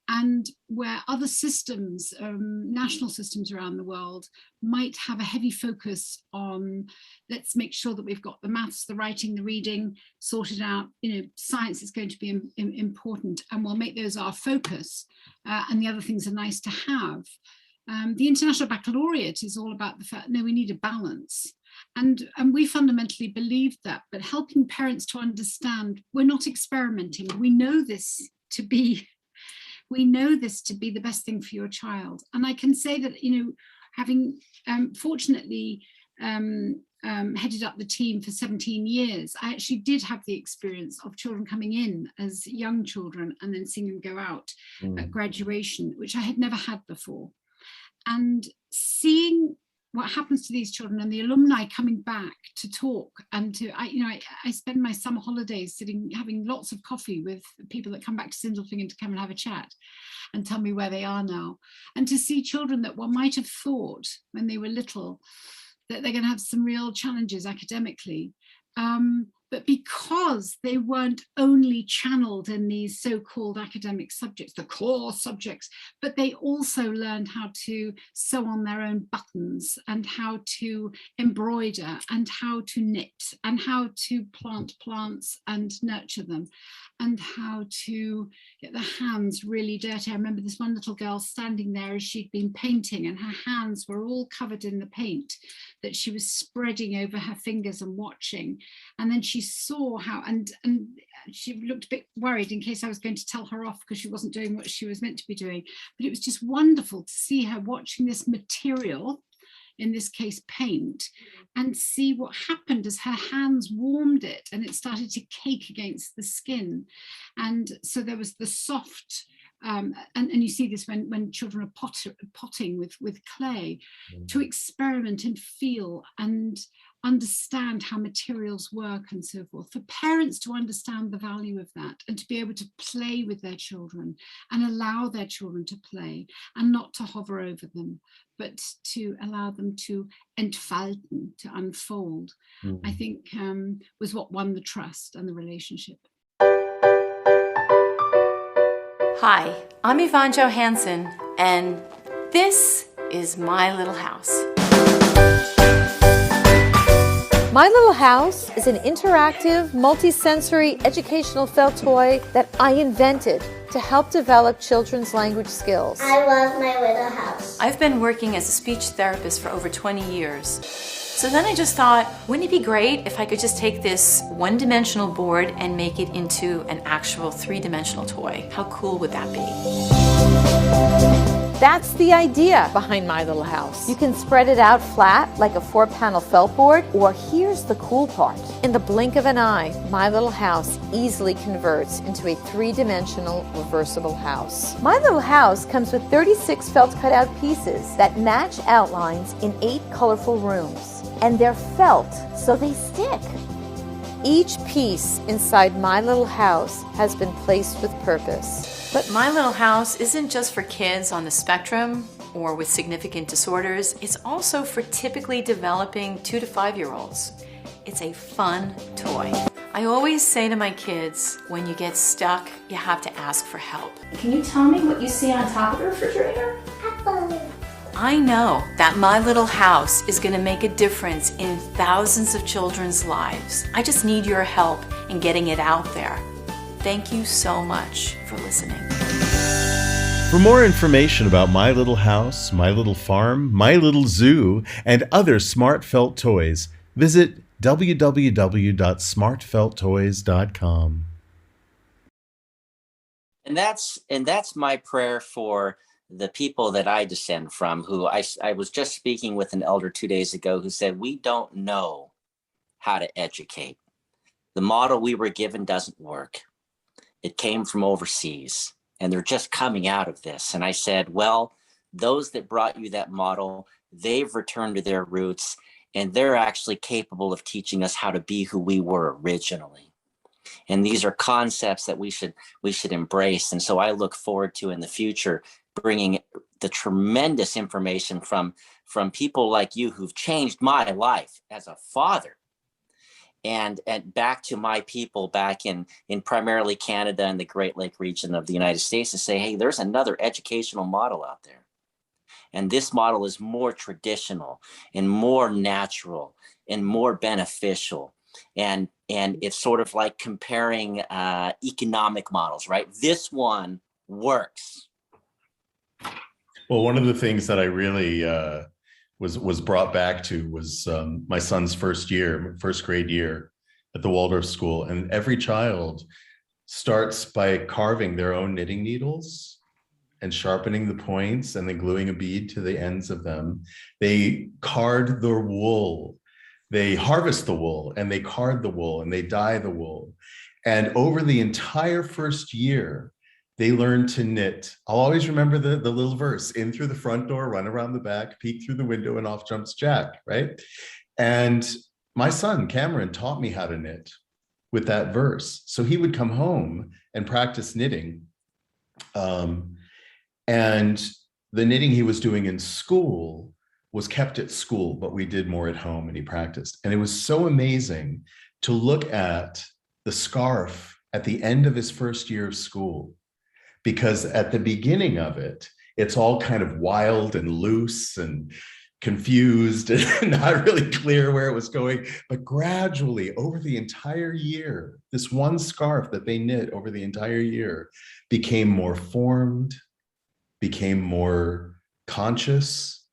Speaker 3: And where other systems, national systems around the world, might have a heavy focus on, let's make sure that we've got the maths, the writing, the reading sorted out, science is going to be important, and we'll make those our focus, and the other things are nice to have. The International Baccalaureate is all about the fact, no, we need a balance. And we fundamentally believe that, but helping parents to understand, we're not experimenting. We know this to be the best thing for your child. And I can say that, having fortunately headed up the team for 17 years, I actually did have the experience of children coming in as young children and then seeing them go out at graduation, which I had never had before. And seeing what happens to these children and the alumni coming back to talk and I spend my summer holidays sitting, having lots of coffee with people that come back to Sindelfingen to come and have a chat and tell me where they are now. And to see children that one might have thought when they were little that they're going to have some real challenges academically. But because they weren't only channeled in these so-called academic subjects, the core subjects, but they also learned how to sew on their own buttons and how to embroider and how to knit and how to plant plants and nurture them and how to get their hands really dirty. I remember this one little girl standing there as she'd been painting and her hands were all covered in the paint that she was spreading over her fingers and watching. And then she saw how, and she looked a bit worried in case I was going to tell her off because she wasn't doing what she was meant to be doing. But it was just wonderful to see her watching this material, in this case paint, and see what happened as her hands warmed it and it started to cake against the skin. And so there was the soft, and you see this when children are potting with clay, to experiment and feel and understand how materials work and so forth. For parents to understand the value of that and to be able to play with their children and allow their children to play and not to hover over them, but to allow them to entfalten, to unfold, I think was what won the trust and the relationship.
Speaker 4: Hi, I'm Yvonne Johansson, and this is My Little House.
Speaker 5: My Little House is an interactive, multi-sensory educational felt toy that I invented to help develop children's language skills.
Speaker 6: I love My Little House.
Speaker 4: I've been working as a speech therapist for over 20 years. So then I just thought, wouldn't it be great if I could just take this one-dimensional board and make it into an actual three-dimensional toy? How cool would that be?
Speaker 5: That's the idea behind My Little House. You can spread it out flat like a 4-panel felt board, or here's the cool part. In the blink of an eye, My Little House easily converts into a 3-dimensional reversible house. My Little House comes with 36 felt cutout pieces that match outlines in 8 colorful rooms. And they're felt, so they stick. Each piece inside My Little House has been placed with purpose.
Speaker 4: But My Little House isn't just for kids on the spectrum or with significant disorders. It's also for typically developing 2 to 5-year-olds. It's a fun toy. I always say to my kids, when you get stuck, you have to ask for help. Can you tell me what you see on top of the refrigerator?
Speaker 6: Apple.
Speaker 4: I know that My Little House is going to make a difference in thousands of children's lives. I just need your help in getting it out there. Thank you so much for listening.
Speaker 1: For more information about My Little House, My Little Farm, My Little Zoo, and other smart felt toys, visit www.smartfelttoys.com.
Speaker 2: And that's my prayer for the people that I descend from, who I was just speaking with an elder 2 days ago who said, we don't know how to educate. The model we were given doesn't work. It came from overseas, and they're just coming out of this. And I said, well, those that brought you that model, they've returned to their roots, and they're actually capable of teaching us how to be who we were originally. And these are concepts that we should embrace. And so I look forward to in the future bringing the tremendous information from people like you who've changed my life as a father, and back to my people back in primarily Canada and the Great Lake region of the United States, to say, hey, there's another educational model out there. And this model is more traditional and more natural and more beneficial. And it's sort of like comparing economic models, right? This one works.
Speaker 1: Well, one of the things that I really was brought back to was my son's first grade year at the Waldorf School. And every child starts by carving their own knitting needles and sharpening the points and then gluing a bead to the ends of them. They card the wool. They harvest the wool and they card the wool and they dye the wool. And over the entire first year, they learn to knit. I'll always remember the little verse: in through the front door, run around the back, peek through the window, and off jumps Jack, right? And my son, Cameron, taught me how to knit with that verse. So he would come home and practice knitting. And the knitting he was doing in school was kept at school, but we did more at home, and he practiced. And it was so amazing to look at the scarf at the end of his first year of school, because at the beginning of it, it's all kind of wild and loose and confused and not really clear where it was going. But gradually, over the entire year, this one scarf that they knit over the entire year became more formed, became more conscious,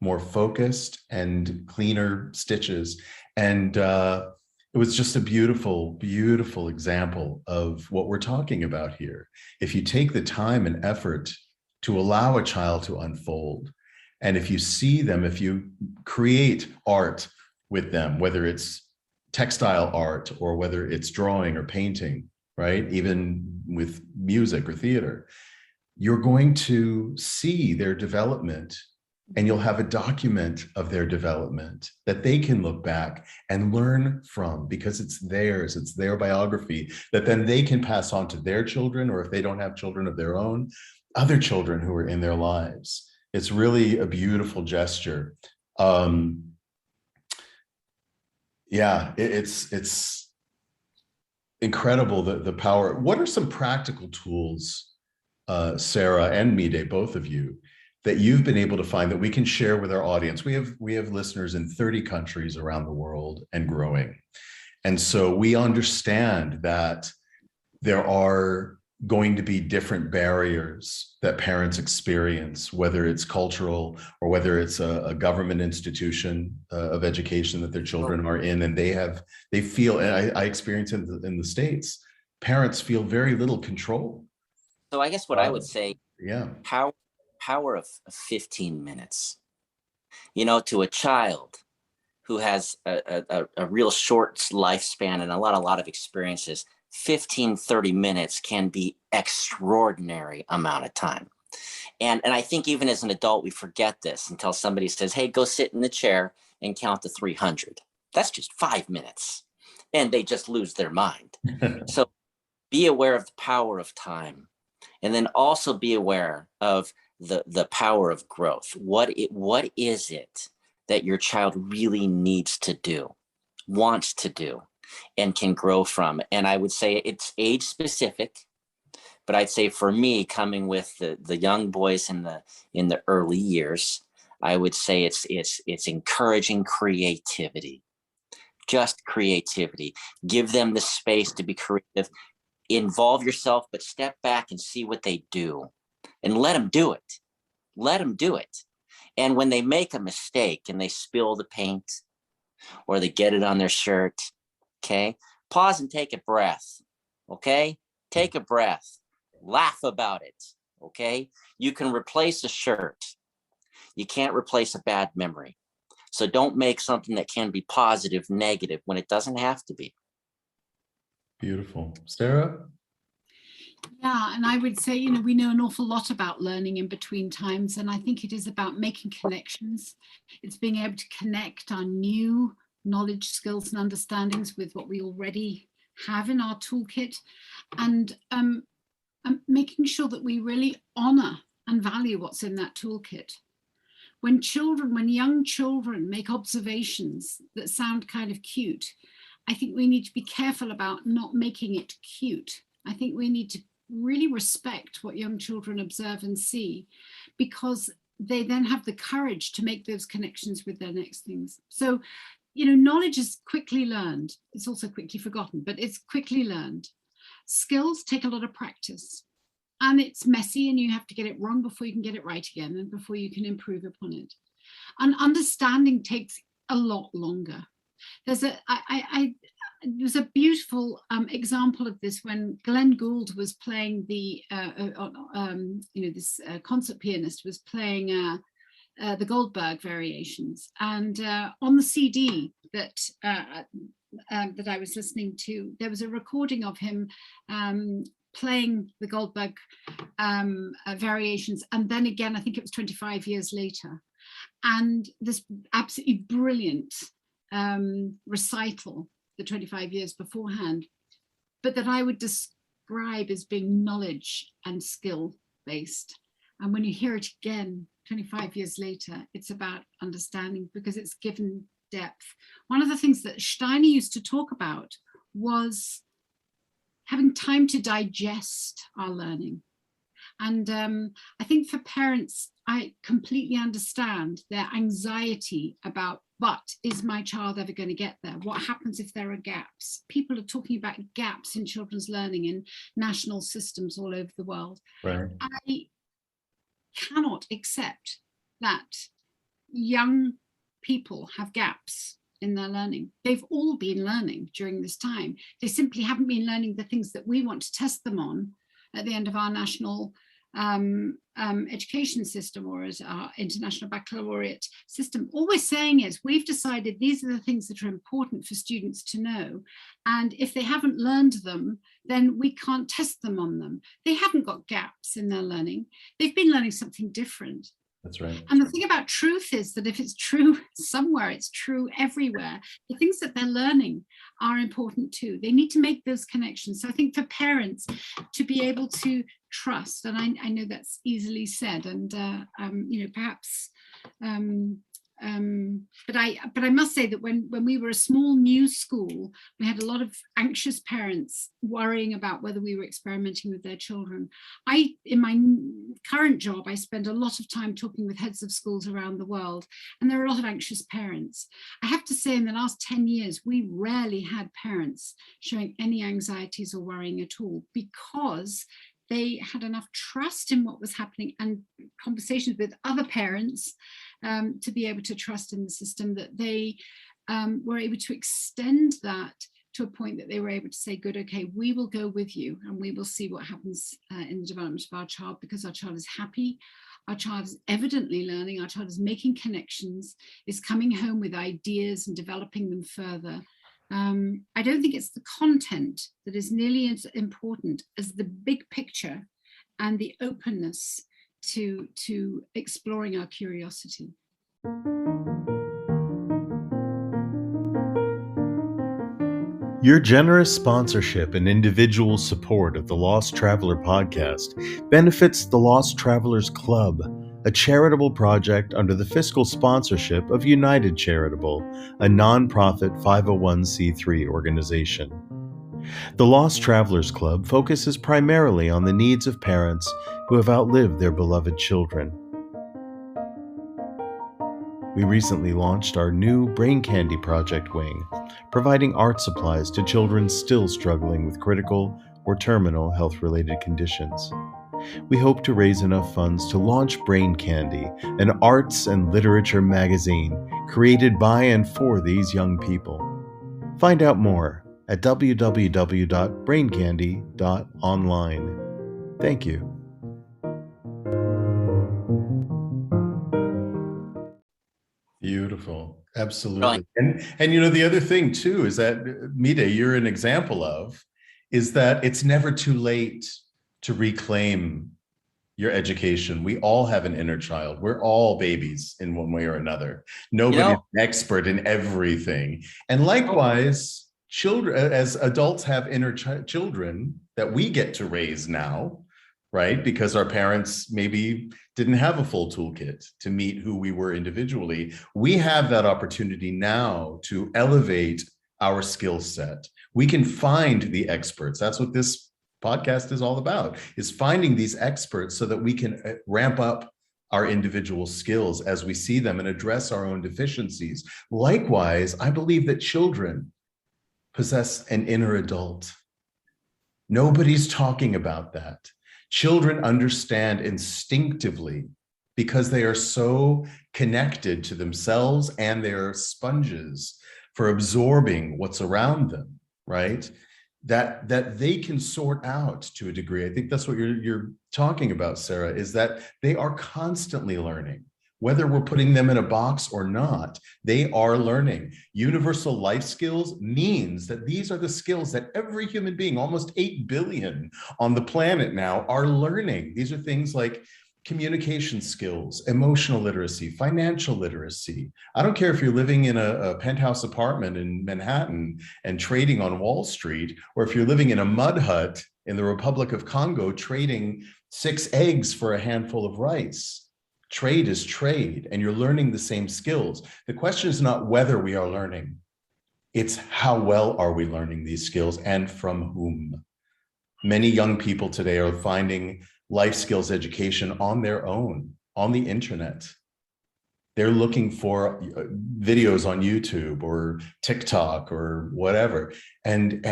Speaker 1: more focused, and cleaner stitches. And it was just a beautiful, beautiful example of what we're talking about here. If you take the time and effort to allow a child to unfold, and if you see them, if you create art with them, whether it's textile art or whether it's drawing or painting, right? Even with music or theater, you're going to see their development, and you'll have a document of their development that they can look back and learn from, because it's theirs, it's their biography that then they can pass on to their children, or if they don't have children of their own, other children who are in their lives. It's really a beautiful gesture. It's incredible, the power. What are some practical tools, Sarah and Midegah, both of you, that you've been able to find that we can share with our audience? We have listeners in 30 countries around the world and growing. And so we understand that there are going to be different barriers that parents experience, whether it's cultural or whether it's a government institution of education that their children are in, and they feel, and I experience it in the States, parents feel very little control.
Speaker 2: So I guess what I would say, power of 15 minutes. You know, to a child who has a real short lifespan and a lot of experiences, 15, 30 minutes can be extraordinary amount of time. And I think even as an adult, we forget this until somebody says, hey, go sit in the chair and count to 300. That's just 5 minutes. And they just lose their mind. So be aware of the power of time. And then also be aware of the power of growth. What is it that your child really needs to do, wants to do, and can grow from? And I would say it's age specific, but I'd say for me, coming with the young boys in the early years, I would say it's encouraging creativity, just creativity. Give them the space to be creative. Involve yourself, but step back and see what they do and let them do it. Let them do it. And when they make a mistake and they spill the paint or they get it on their shirt, okay, pause and take a breath, okay? Take a breath, laugh about it, okay? You can replace a shirt. You can't replace a bad memory. So don't make something that can be positive, negative when it doesn't have to be.
Speaker 1: Beautiful. Sarah?
Speaker 3: Yeah, and I would say, you know, we know an awful lot about learning in between times, and I think it is about making connections. It's being able to connect our new knowledge, skills, and understandings with what we already have in our toolkit, and making sure that we really honor and value what's in that toolkit. When young children make observations that sound kind of cute, I think we need to be careful about not making it cute. I think we need to really respect what young children observe and see, because they then have the courage to make those connections with their next things. So, you know, knowledge is quickly learned. It's also quickly forgotten, but it's quickly learned. Skills take a lot of practice, and it's messy, and you have to get it wrong before you can get it right again and before you can improve upon it. And understanding takes a lot longer. There's a beautiful example of this when Glenn Gould was playing this concert pianist was playing the Goldberg variations, and on the CD that I was listening to, there was a recording of him playing the Goldberg variations, and then again, I think it was 25 years later, and this absolutely brilliant recital the 25 years beforehand, but that I would describe as being knowledge and skill based. And when you hear it again 25 years later, it's about understanding, because it's given depth. One of the things that Steiner used to talk about was having time to digest our learning. And I think for parents, I completely understand their anxiety about, but is my child ever going to get there? What happens if there are gaps? People are talking about gaps in children's learning in national systems all over the world.
Speaker 1: Right.
Speaker 3: I cannot accept that young people have gaps in their learning. They've all been learning during this time. They simply haven't been learning the things that we want to test them on at the end of our national education system, or as our international baccalaureate system. All we're saying is we've decided these are the things that are important for students to know, and if they haven't learned them, then we can't test them on them. They haven't got gaps in their learning. They've been learning something different.
Speaker 1: That's right.
Speaker 3: And the thing about truth is that if it's true somewhere, it's true everywhere. The things that they're learning are important too. They need to make those connections. So I think for parents to be able to trust, and I know that's easily said, and you know, perhaps, but I must say that when we were a small new school, we had a lot of anxious parents worrying about whether we were experimenting with their children. In my current job, I spend a lot of time talking with heads of schools around the world, and there are a lot of anxious parents. I have to say, in the last 10 years, we rarely had parents showing any anxieties or worrying at all, because they had enough trust in what was happening and conversations with other parents to be able to trust in the system, that they were able to extend that to a point that they were able to say, good, okay, we will go with you and we will see what happens in the development of our child, because our child is happy, Our child is evidently learning. Our child is making connections, is coming home with ideas and developing them further. I don't think it's the content that is nearly as important as the big picture and the openness to exploring our curiosity.
Speaker 1: Your generous sponsorship and individual support of the Lost Traveler podcast benefits the Lost Travelers Club, a charitable project under the fiscal sponsorship of United Charitable, a nonprofit 501c3 organization. The Lost Travelers Club focuses primarily on the needs of parents who have outlived their beloved children. We recently launched our new Brain Candy Project wing, providing art supplies to children still struggling with critical or terminal health-related conditions. We hope to raise enough funds to launch Brain Candy, an arts and literature magazine created by and for these young people. Find out more at www.braincandy.online. Thank you. Beautiful. Absolutely. And the other thing too is that, Mita, you're an example of, is that it's never too late to reclaim your education. We all have an inner child. We're all babies in one way or another. Nobody's an expert in everything. And likewise, children, as adults, have inner children that we get to raise now, right? Because our parents maybe didn't have a full toolkit to meet who we were individually. We have that opportunity now to elevate our skill set. We can find the experts. That's what this podcast is all about, is finding these experts so that we can ramp up our individual skills as we see them and address our own deficiencies. Likewise, I believe that children possess an inner adult. Nobody's talking about that. Children understand instinctively because they are so connected to themselves and they're sponges for absorbing what's around them, right? That they can sort out to a degree. I think that's what you're talking about, Sarah, is that they are constantly learning. Whether we're putting them in a box or not, they are learning. Universal life skills means that these are the skills that every human being, almost 8 billion on the planet now, are learning. These are things like communication skills, emotional literacy, financial literacy. I don't care if you're living in a penthouse apartment in Manhattan and trading on Wall Street, or if you're living in a mud hut in the Republic of Congo trading 6 eggs for a handful of rice. Trade is trade, and you're learning the same skills. The question is not whether we are learning, it's how well are we learning these skills and from whom. Many young people today are finding life skills education on their own, on the internet. They're looking for videos on YouTube or TikTok or whatever. And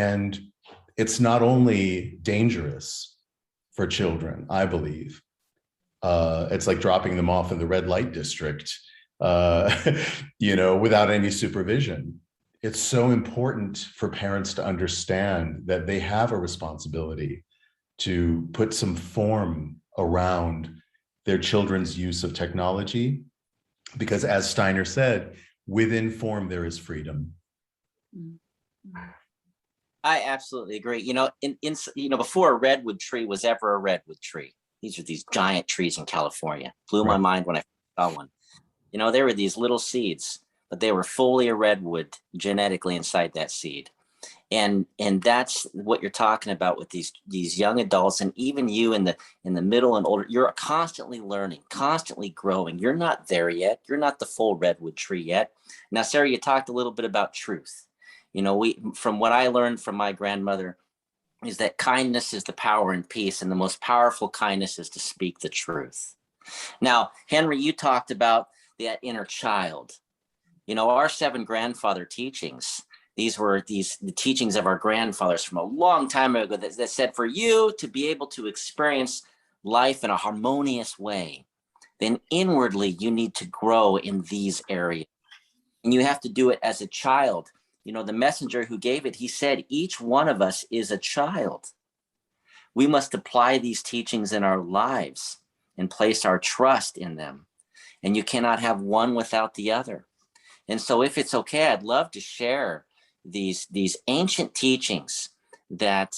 Speaker 1: it's not only dangerous for children, I believe. It's like dropping them off in the red light district, without any supervision. It's so important for parents to understand that they have a responsibility to put some form around their children's use of technology, because as Steiner said, within form there is freedom.
Speaker 2: I absolutely agree. Before a redwood tree was ever a redwood tree, these are these giant trees in California. Blew my mind when I saw one. There were these little seeds, but they were fully a redwood genetically inside that seed. And that's what you're talking about with these young adults, and even you in the middle and older. You're constantly learning, constantly growing. You're not there yet. You're not the full redwood tree yet. Now, Sarah, you talked a little bit about truth. From what I learned from my grandmother, is that kindness is the power in peace, and the most powerful kindness is to speak the truth. Now, Henry, you talked about that inner child. Our 7 grandfather teachings, these were the teachings of our grandfathers from a long time ago that said, for you to be able to experience life in a harmonious way, then inwardly you need to grow in these areas. And you have to do it as a child. The messenger who gave it, he said, each one of us is a child. We must apply these teachings in our lives. and place our trust in them. And you cannot have one without the other. And so if it's okay, I'd love to share these ancient teachings that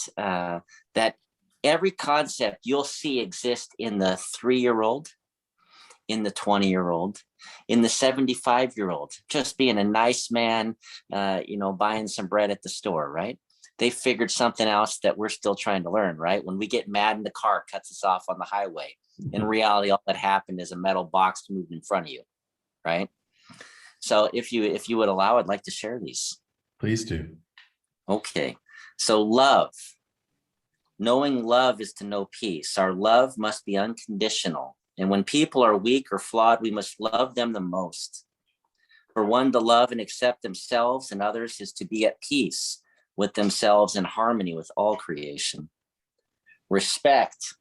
Speaker 2: every concept you'll see exist in the 3-year-old, in the 20-year-old, in the 75-year-old, just being a nice man, buying some bread at the store, right? They figured something else that we're still trying to learn, right? When we get mad and the car cuts us off on the highway, in reality, all that happened is a metal box moved in front of you, right? So if you would allow, I'd like to share these.
Speaker 1: Please do.
Speaker 2: Okay, so love. Knowing love is to know peace. Our love must be unconditional. And when people are weak or flawed, we must love them the most. For one to love and accept themselves and others is to be at peace with themselves in harmony with all creation. Respect.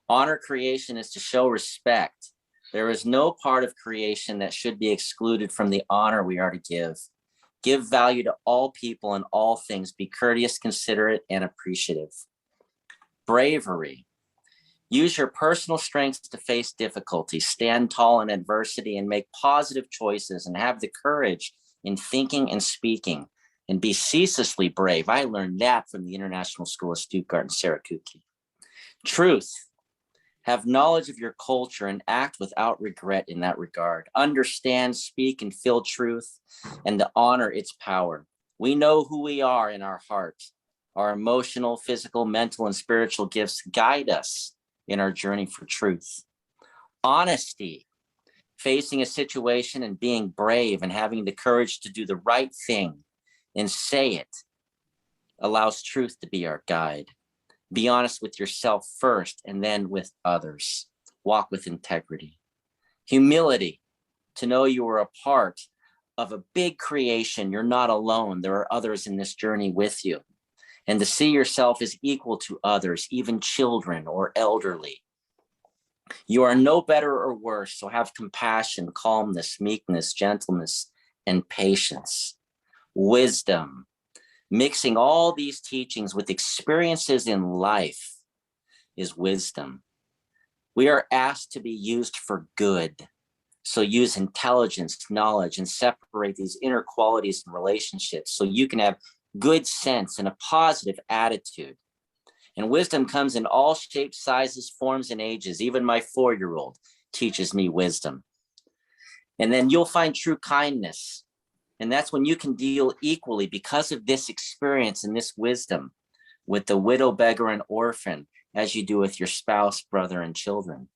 Speaker 2: Honor creation is to show respect. There is no part of creation that should be excluded from the honor we are to give. Give value to all people and all things. Be courteous, considerate, and appreciative. Bravery. Use your personal strengths to face difficulty, stand tall in adversity, and make positive choices, and have the courage in thinking and speaking, and be ceaselessly brave. I learned that from the International School of Stuttgart and Sarah Kupke. Truth. Have knowledge of your culture and act without regret in that regard. Understand, speak, and feel truth, and to honor its power. We know who we are in our heart. Our emotional, physical, mental, and spiritual gifts guide us in our journey for truth. Honesty. Facing a situation and being brave and having the courage to do the right thing and say it allows truth to be our guide. Be honest with yourself first and then with others. Walk with integrity. Humility. To know you are a part of a big creation. You're not alone. There are others in this journey with you. And to see yourself as equal to others, even children or elderly. You are no better or worse, so have compassion, calmness, meekness, gentleness, and patience. Wisdom. Mixing all these teachings with experiences in life is wisdom. We are asked to be used for good. So use intelligence, knowledge, and separate these inner qualities and relationships so you can have good sense and a positive attitude. And wisdom comes in all shapes, sizes, forms, and ages. Even my 4-year-old teaches me wisdom. And then you'll find true kindness. And that's when you can deal equally because of this experience and this wisdom with the widow, beggar, and orphan as you do with your spouse, brother, and children.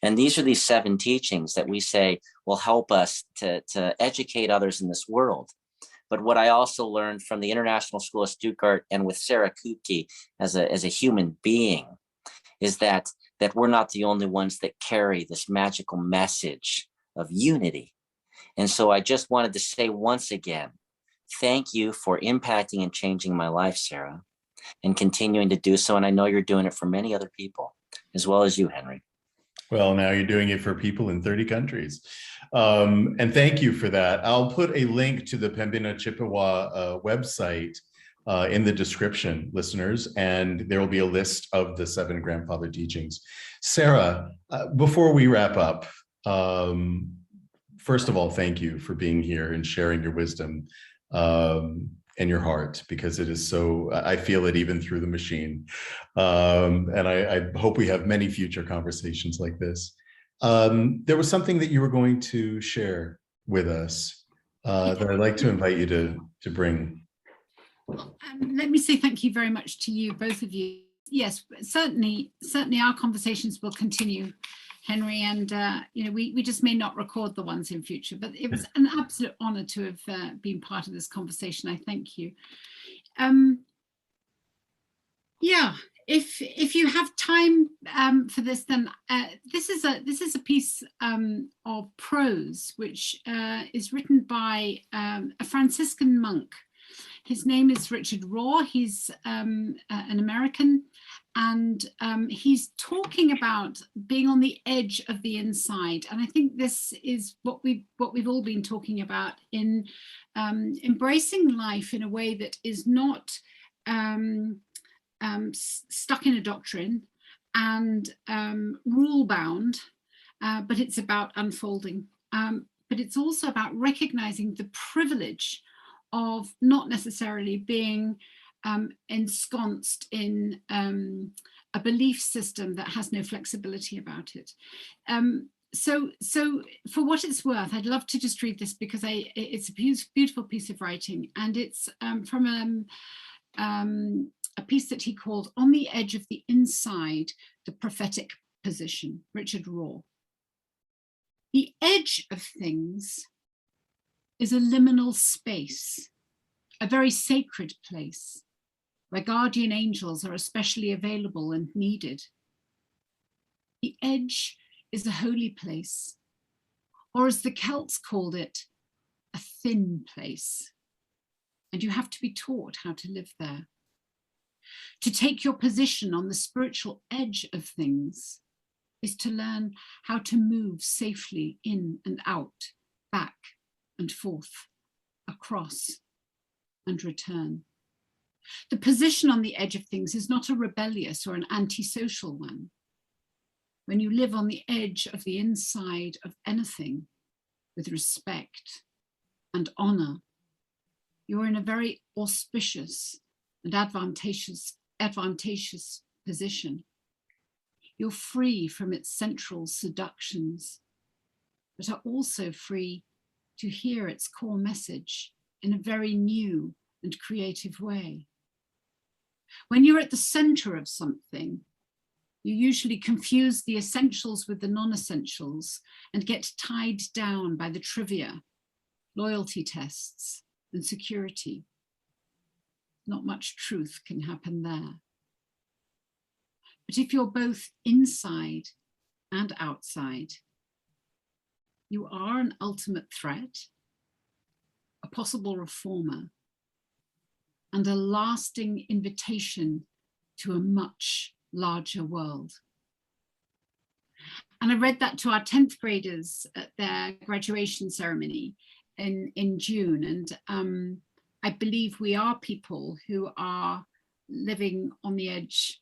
Speaker 2: And these are these 7 teachings that we say will help us to educate others in this world. But what I also learned from the International School of Stuttgart and with Sarah Kupke as a human being is that we're not the only ones that carry this magical message of unity. And so I just wanted to say once again, thank you for impacting and changing my life, Sarah, and continuing to do so. And I know you're doing it for many other people, as well as you, Henry.
Speaker 1: Well, now you're doing it for people in 30 countries. And thank you for that. I'll put a link to the Pembina Chippewa website in the description, listeners, and there will be a list of the 7 grandfather teachings. Sarah, before we wrap up, first of all, thank you for being here and sharing your wisdom and your heart, because it is so, I feel it even through the machine. And I hope we have many future conversations like this. There was something that you were going to share with us that I'd like to invite you to bring.
Speaker 3: Let me say thank you very much to you, both of you. Yes, certainly our conversations will continue, Henry, and we just may not record the ones in future, but it was an absolute honor to have been part of this conversation. I thank you. Yeah, if you have time for this, then this is a piece of prose which is written by a Franciscan monk. His name is Richard Rohr. He's an American, and he's talking about being on the edge of the inside. And I think this is what we've all been talking about in embracing life in a way that is not stuck in a doctrine, and rule bound, but it's about unfolding. But it's also about recognizing the privilege of not necessarily being ensconced in a belief system that has no flexibility about it. So for what it's worth, I'd love to just read this because it's a beautiful piece of writing, and it's from a piece that he called "On the Edge of the Inside, the Prophetic Position," Richard Raw. The edge of things is a liminal space, a very sacred place where guardian angels are especially available and needed. The edge is a holy place, or as the Celts called it, a thin place. And you have to be taught how to live there. To take your position on the spiritual edge of things is to learn how to move safely in and out, back and forth, across and return. The position on the edge of things is not a rebellious or an antisocial one. When you live on the edge of the inside of anything with respect and honor, you're in a very auspicious and advantageous position. You're free from its central seductions, but are also free to hear its core message in a very new and creative way. When you're at the center of something, you usually confuse the essentials with the non-essentials and get tied down by the trivia, loyalty tests, and security. Not much truth can happen there. But if you're both inside and outside, you are an ultimate threat, a possible reformer, and a lasting invitation to a much larger world. And I read that to our 10th graders at their graduation ceremony in June. And I believe we are people who are living on the edge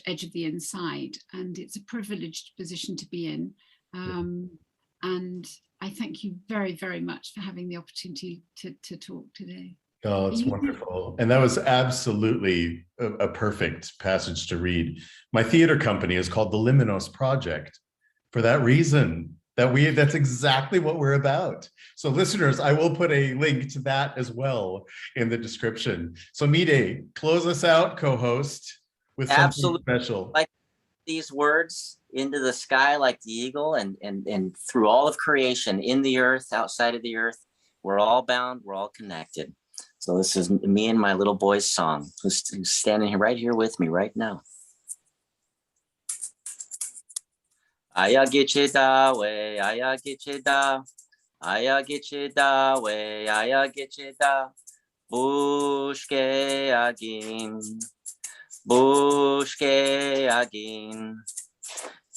Speaker 3: edge of the inside, and it's a privileged position to be in. And I thank you very, very much for having the opportunity to talk today.
Speaker 1: Oh, it's wonderful. And that was absolutely a perfect passage to read. My theater company is called the Luminos Project for that reason. That's exactly what we're about. So listeners, I will put a link to that as well in the description. So Midegah, close us out, co-host, with something special.
Speaker 2: Like these words into the sky like the eagle, and through all of creation, in the earth, outside of the earth, we're all bound, we're all connected. So this is me and my little boy's song, who's standing here right here with me right now. Aya gichida we, aya gichida, aya gichida we, aya gichida, bushke agin,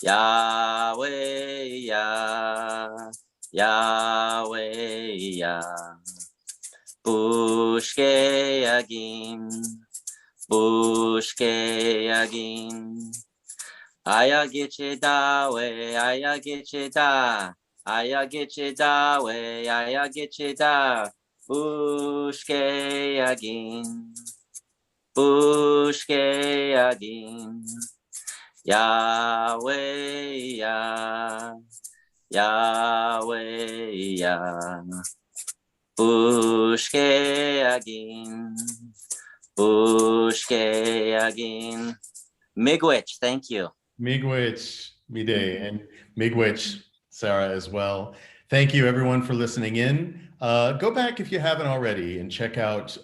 Speaker 2: Yahweh ya, Yahweh ya, bushke agin. Aya gichida we, aya gichida, aya gichida we, aya gichida, bushke agin, Yahweh ya, Yahweh ya, bushke agin. Miigwech, thank you.
Speaker 1: Miigwech, Midegah, and Miigwech, Sarah, as well. Thank you, everyone, for listening in. Go back if you haven't already and check out,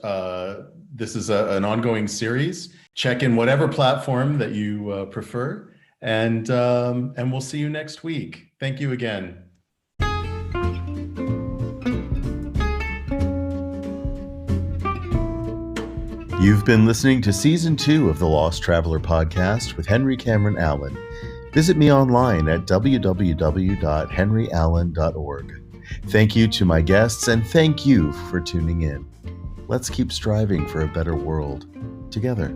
Speaker 1: this is an ongoing series. Check in whatever platform that you prefer, and we'll see you next week. Thank you again. You've been listening to Season 2 of the Lost Traveler Podcast with Henry Cameron Allen. Visit me online at www.henryallen.org. Thank you to my guests, and thank you for tuning in. Let's keep striving for a better world together.